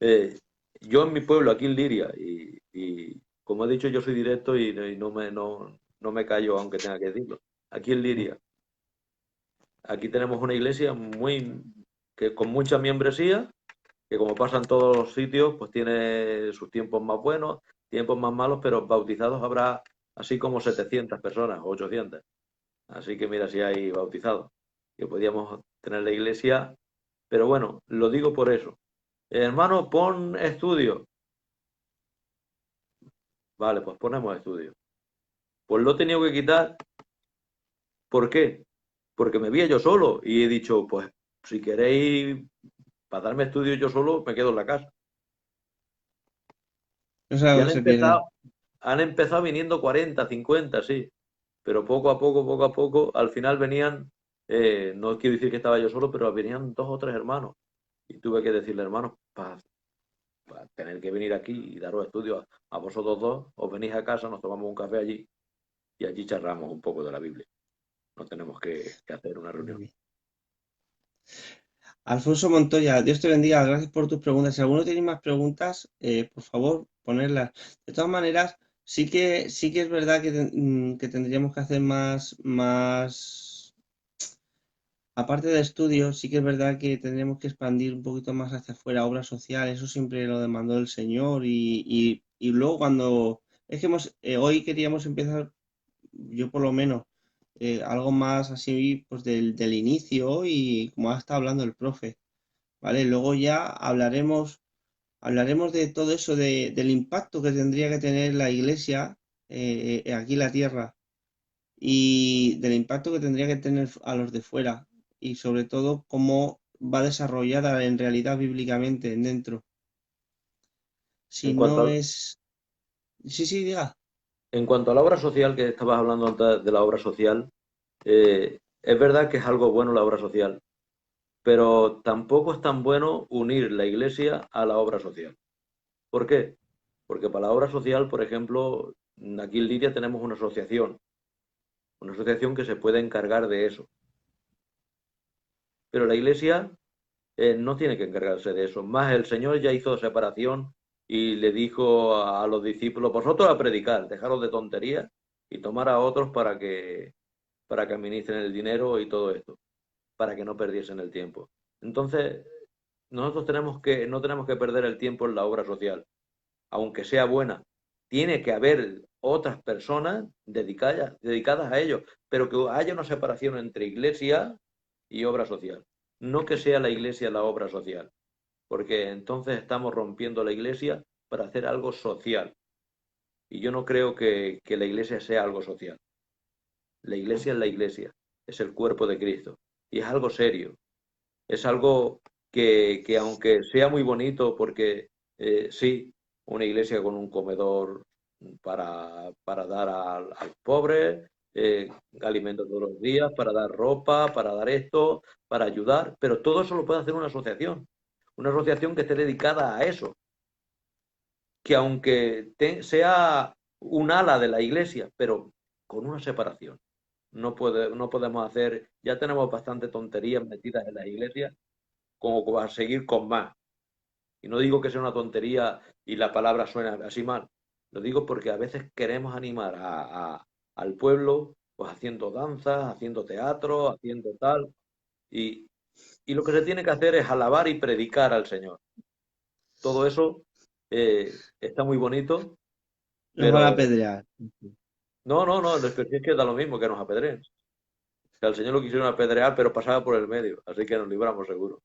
eh, yo en mi pueblo, aquí en Liria, y como he dicho, yo soy directo y no me callo aunque tenga que decirlo. Aquí en Liria, aquí tenemos una iglesia que con mucha membresía, que como pasa en todos los sitios, pues tiene sus tiempos más buenos, tiempos más malos, pero bautizados habrá así como 700 personas o 800. Así que mira si hay bautizados, que podíamos tener la iglesia, pero bueno, lo digo por eso. Hermano, pon estudio. Vale, pues ponemos estudio. Pues lo he tenido que quitar. ¿Por qué? Porque me veía yo solo y he dicho, pues si queréis, para darme estudio yo solo, me quedo en la casa. No es Y algo que se pierde. han empezado viniendo 40, 50, sí. Pero poco a poco, al final venían, no quiero decir que estaba yo solo, pero venían 2 o 3 hermanos. Y tuve que decirle, hermanos, para tener que venir aquí y daros estudios a vosotros dos, os venís a casa, nos tomamos un café allí y allí charramos un poco de la Biblia. No tenemos que hacer una Muy reunión. bien. Alfonso Montoya, Dios te bendiga, gracias por tus preguntas. Si alguno tiene más preguntas, por favor, ponerlas. De todas maneras, sí que es verdad que tendríamos que hacer aparte de estudios, sí que es verdad que tendríamos que expandir un poquito más hacia afuera, obras sociales, eso siempre lo demandó el Señor y luego cuando, es que hoy queríamos empezar, yo por lo menos, algo más así, pues del inicio y como ha estado hablando el profe. ¿Vale? Luego ya hablaremos de todo eso, del impacto que tendría que tener la iglesia aquí en la tierra y del impacto que tendría que tener a los de fuera y sobre todo cómo va desarrollada en realidad bíblicamente dentro. Si En cuanto no a, es... Sí, sí, diga. en cuanto a la obra social, que estabas hablando antes de la obra social, es verdad que es algo bueno la obra social, pero tampoco es tan bueno unir la iglesia a la obra social. ¿Por qué? Porque para la obra social, por ejemplo, aquí en Lidia tenemos una asociación que se puede encargar de eso. Pero la iglesia no tiene que encargarse de eso. Más el Señor ya hizo separación y le dijo a los discípulos, vosotros a predicar, dejaros de tonterías y tomar a otros para que administren el dinero y todo esto, para que no perdiesen el tiempo. Entonces, nosotros no tenemos que perder el tiempo en la obra social, aunque sea buena. Tiene que haber otras personas dedicadas a ello, pero que haya una separación entre iglesia y obra social. No que sea la iglesia la obra social, porque entonces estamos rompiendo la iglesia para hacer algo social. Y yo no creo que la iglesia sea algo social. La iglesia es la iglesia, es el cuerpo de Cristo. Y es algo serio, es algo que aunque sea muy bonito, porque sí, una iglesia con un comedor para dar al pobre, alimentos todos los días, para dar ropa, para dar esto, para ayudar, pero todo eso lo puede hacer una asociación que esté dedicada a eso, que aunque sea un ala de la iglesia, pero con una separación. No podemos hacer, ya tenemos bastante tonterías metidas en las iglesias como para seguir con más. Y no digo que sea una tontería y la palabra suena así mal. Lo digo porque a veces queremos animar al pueblo, pues haciendo danzas, haciendo teatro, haciendo tal. Y, y lo que se tiene que hacer es alabar y predicar al Señor. Todo eso está muy bonito, Nos van a pero apedrear. no, es que da lo mismo que nos apedreen. Que al Señor lo quisieron apedrear, pero pasaba por el medio, así que nos libramos seguro.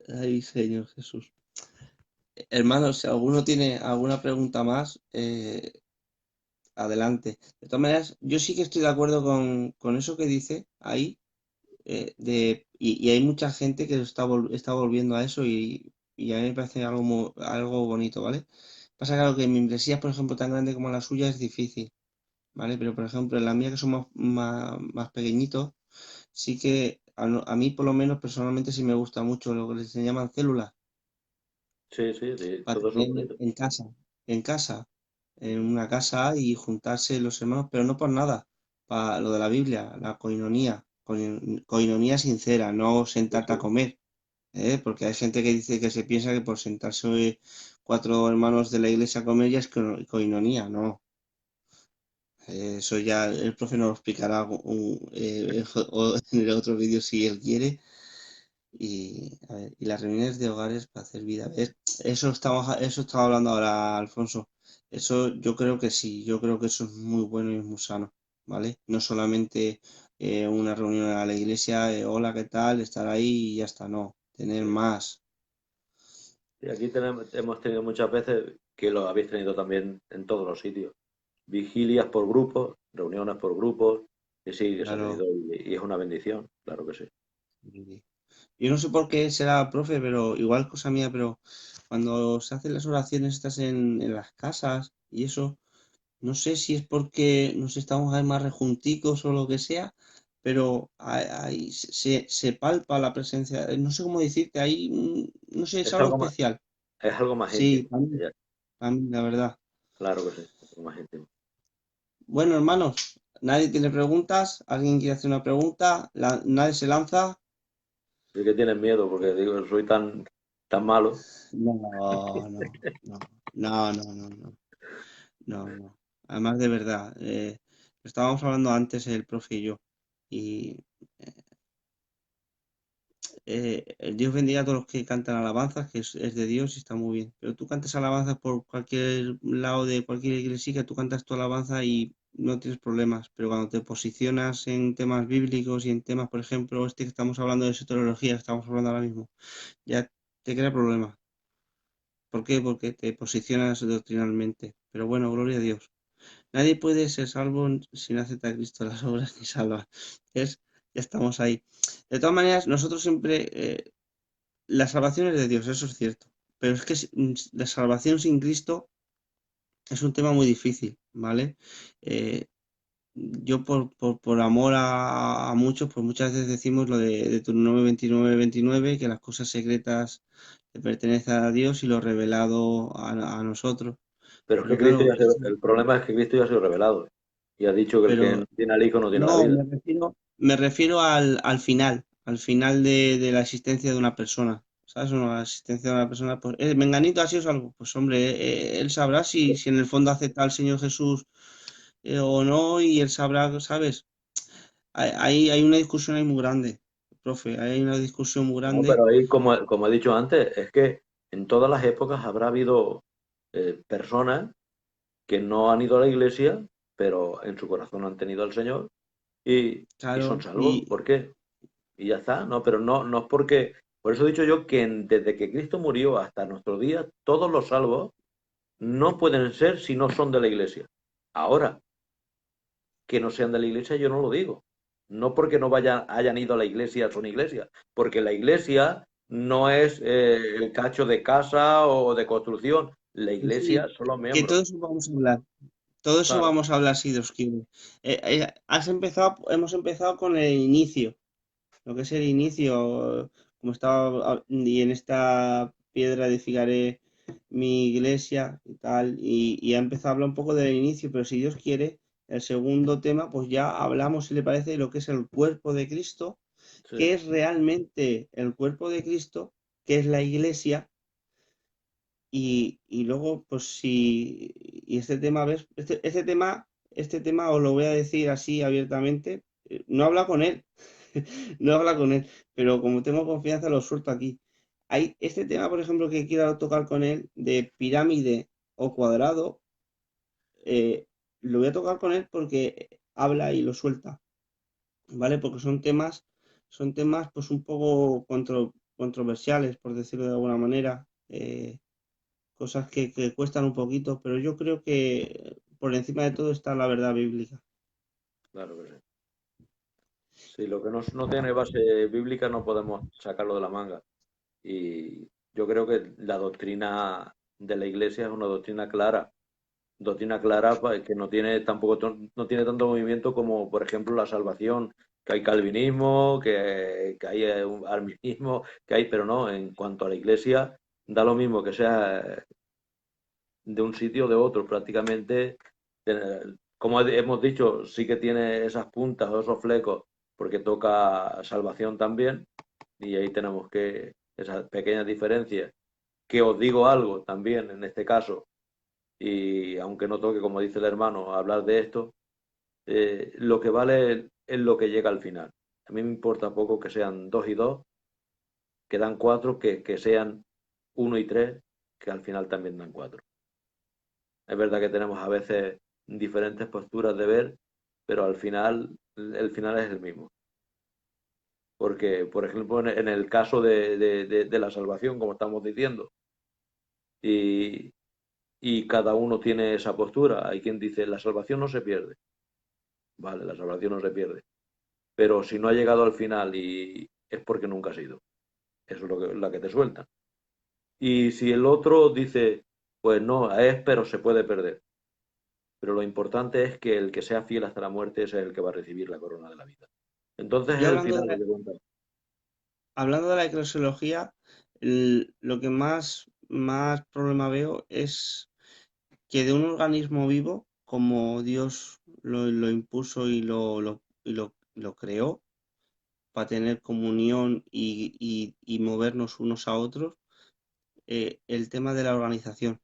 Ay, Señor Jesús. Hermanos, si alguno tiene alguna pregunta más, adelante. De todas maneras, yo sí que estoy de acuerdo con eso que dice ahí, y hay mucha gente que está volviendo a eso y a mí me parece algo bonito, ¿vale? Pasa que claro que mi membresía, por ejemplo, tan grande como la suya es difícil, ¿vale? Pero, por ejemplo, en la mía, que somos más pequeñitos, sí que a mí, por lo menos, personalmente, sí me gusta mucho lo que se llaman células, Sí, sí, sí, para todo eso es tener bonito. en casa, en una casa y juntarse los hermanos, pero no por nada, para lo de la Biblia, la coinonía, coinonía sincera, no Sí, sentarte a sí. comer, porque hay gente que dice que se piensa que por sentarse cuatro hermanos de la iglesia a comer ya es coinonía, no. Eso ya el profe nos lo explicará o en el otro vídeo si él quiere. Y, a ver, y las reuniones de hogares para hacer vida. Eso estaba hablando ahora Alfonso. Eso yo creo que sí, yo creo que eso es muy bueno y es muy sano, ¿vale? No solamente una reunión a la iglesia, hola, ¿qué tal? Estar ahí y ya está, no, tener más. Y aquí hemos tenido muchas veces, que lo habéis tenido también en todos los sitios, vigilias por grupos, reuniones por grupos, y sí, que se ha Claro. tenido, y es una bendición, claro que sí. Yo no sé por qué será, profe, pero igual cosa mía, pero cuando se hacen las oraciones estas en las casas y eso, no sé si es porque nos estamos ahí más rejunticos o lo que sea, pero ahí se palpa la presencia, no sé cómo decirte, ahí, no sé, es Es algo algo más, especial. es algo más Sí, íntimo, ya, para mí, la verdad. claro que sí, es algo más íntimo. Bueno, hermanos, nadie tiene preguntas, alguien quiere hacer una pregunta, nadie se lanza. Sí que tienes miedo porque digo, soy tan malo. No, no. Además, de verdad, estábamos hablando antes el profe y yo, y el Dios bendiga a todos los que cantan alabanzas, que es de Dios y está muy bien. Pero tú cantas alabanzas por cualquier lado de cualquier iglesia, tú cantas tu alabanza y no tienes problemas. Pero cuando te posicionas en temas bíblicos y en temas, por ejemplo, este que estamos hablando de soteriología, que estamos hablando ahora mismo, ya te crea problemas. ¿Por qué? Porque te posicionas doctrinalmente. Pero bueno, gloria a Dios. Nadie puede ser salvo si no acepta a Cristo las obras ni salva. Es, ya estamos ahí. De todas maneras, nosotros siempre, la salvación es de Dios, eso es cierto. Pero es que la salvación sin Cristo es un tema muy difícil, ¿vale? Eh, yo por amor a muchos, pues muchas veces decimos lo de Deuteronomio 29:29, que las cosas secretas le pertenecen a Dios y lo revelado a nosotros. Pero es que Pero claro, El problema es que Cristo ya ha sido revelado y ha dicho que el que pero no tiene al Hijo no tiene la no, vida. me refiero al final. al final de la existencia de una persona, ¿sabes? O no, la existencia de una persona, pues, Menganito ha sido salvo, pues hombre, él sabrá si en el fondo acepta al Señor Jesús o no, y él sabrá, ¿sabes? Hay una discusión ahí muy grande, profe, hay una discusión muy No, grande. pero ahí, como he dicho antes, es que en todas las épocas habrá habido personas que no han ido a la iglesia, pero en su corazón han tenido al Señor y son Claro, salvos. y ¿Por qué? Y ya está, no, pero no es porque, por eso he dicho yo que desde que Cristo murió hasta nuestros días, todos los salvos no pueden ser si no son de la iglesia. Ahora, que no sean de la iglesia, yo no lo digo. No porque no hayan ido a la iglesia, son iglesia, porque la iglesia no es el cacho de casa o de construcción. La iglesia sí, son los que miembros. todo eso vamos a hablar. Todo eso Claro, vamos a hablar si Dios quiere. Hemos empezado con el inicio, lo que es el inicio, como estaba, y en esta piedra edificaré mi iglesia y tal, y ha empezado a hablar un poco del inicio, pero si Dios quiere, el segundo tema, pues ya hablamos, si le parece, de lo que es el cuerpo de Cristo, sí. qué es realmente el cuerpo de Cristo, qué es la iglesia, y luego, pues si, y este tema, ¿ves? Este tema os lo voy a decir así abiertamente, no habla con él, no habla con él, pero como tengo confianza lo suelto aquí. Hay este tema, por ejemplo, que quiero tocar con él, de pirámide o cuadrado, eh, lo voy a tocar con él porque habla y lo suelta, ¿vale? Porque son temas pues un poco controversiales, por decirlo de alguna manera. Cosas que cuestan un poquito, pero yo creo que por encima de todo está la verdad bíblica. Claro que sí. Si lo que no tiene base bíblica no podemos sacarlo de la manga. Y yo creo que la doctrina de la iglesia es una doctrina clara que no tiene tampoco no tiene tanto movimiento como por ejemplo la salvación, que hay calvinismo, que hay un arminiismo, que hay, pero no, en cuanto a la iglesia, da lo mismo que sea de un sitio o de otro, prácticamente, como hemos dicho, sí que tiene esas puntas o esos flecos, porque toca salvación también, y ahí tenemos que esas pequeñas diferencias, que os digo algo también en este caso, y aunque no toque, como dice el hermano, hablar de esto, lo que vale es lo que llega al final. A mí me importa poco que sean dos y dos, que dan cuatro, que sean uno y tres, que al final también dan cuatro. Es verdad que tenemos a veces diferentes posturas de ver, pero al final el final es el mismo. Porque, por ejemplo, en el caso de la salvación, como estamos diciendo, y, y cada uno tiene esa postura. Hay quien dice, la salvación no se pierde. Vale, la salvación no se pierde. Pero si no ha llegado al final y es porque nunca ha sido. Eso es la que te suelta. Y si el otro dice, pues no, es, pero se puede perder. Pero lo importante es que el que sea fiel hasta la muerte es el que va a recibir la corona de la vida. Entonces es Yo el final lo que cuenta. hablando de la eclesiología, lo que más problema veo es que de un organismo vivo, como Dios lo impuso y lo creó, para tener comunión y movernos unos a otros, el tema de la organización.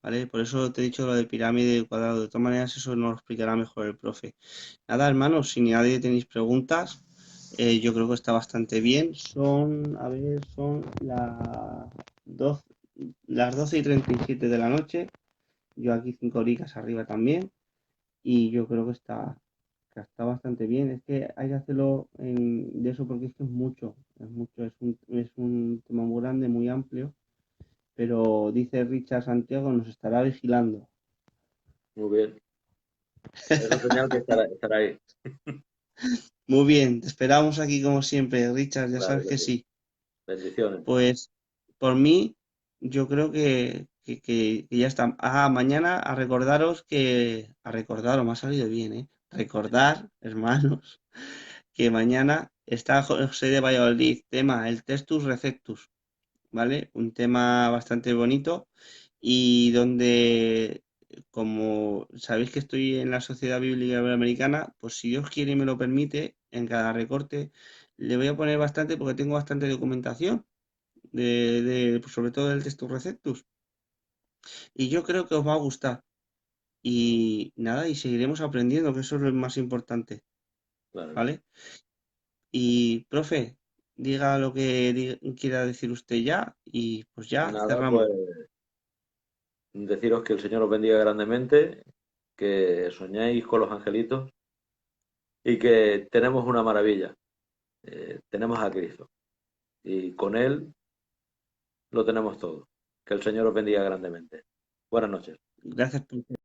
¿Vale? Por eso te he dicho lo de pirámide y cuadrado. De todas maneras, eso nos lo explicará mejor el profe. Nada, hermanos, si nadie tenéis preguntas, yo creo que está bastante bien. Son doce las 12:37 de la noche. Yo aquí 5 horitas arriba también. Y yo creo que está bastante bien. Es que hay que hacerlo de eso porque es que es mucho, es un tema muy grande, muy amplio. Pero dice Richard Santiago, nos estará vigilando. Muy bien. Eso es señal que estará ahí. Muy bien, te esperamos aquí como siempre, Richard, ya Claro sabes que que sí. sí. Bendiciones. Pues por mí, yo creo que ya está. Ah, mañana a recordaros, me ha salido bien, ¿eh? Recordar, hermanos, que mañana está José de Valladolid, tema, el Textus Receptus, ¿vale? Un tema bastante bonito y donde como sabéis que estoy en la Sociedad Bíblica Iberoamericana, pues si Dios quiere y me lo permite, en cada recorte le voy a poner bastante porque tengo bastante documentación, pues, sobre todo del Textus Receptus. Y yo creo que os va a gustar. Y nada, y seguiremos aprendiendo, que eso es lo más importante, Claro que sí. ¿vale? Y, profe, diga lo que quiera decir usted ya y pues ya Nada, cerramos. pues deciros que el Señor os bendiga grandemente, que soñéis con los angelitos y que tenemos una maravilla. Tenemos a Cristo y con Él lo tenemos todo. Que el Señor os bendiga grandemente. Buenas noches. Gracias, profe.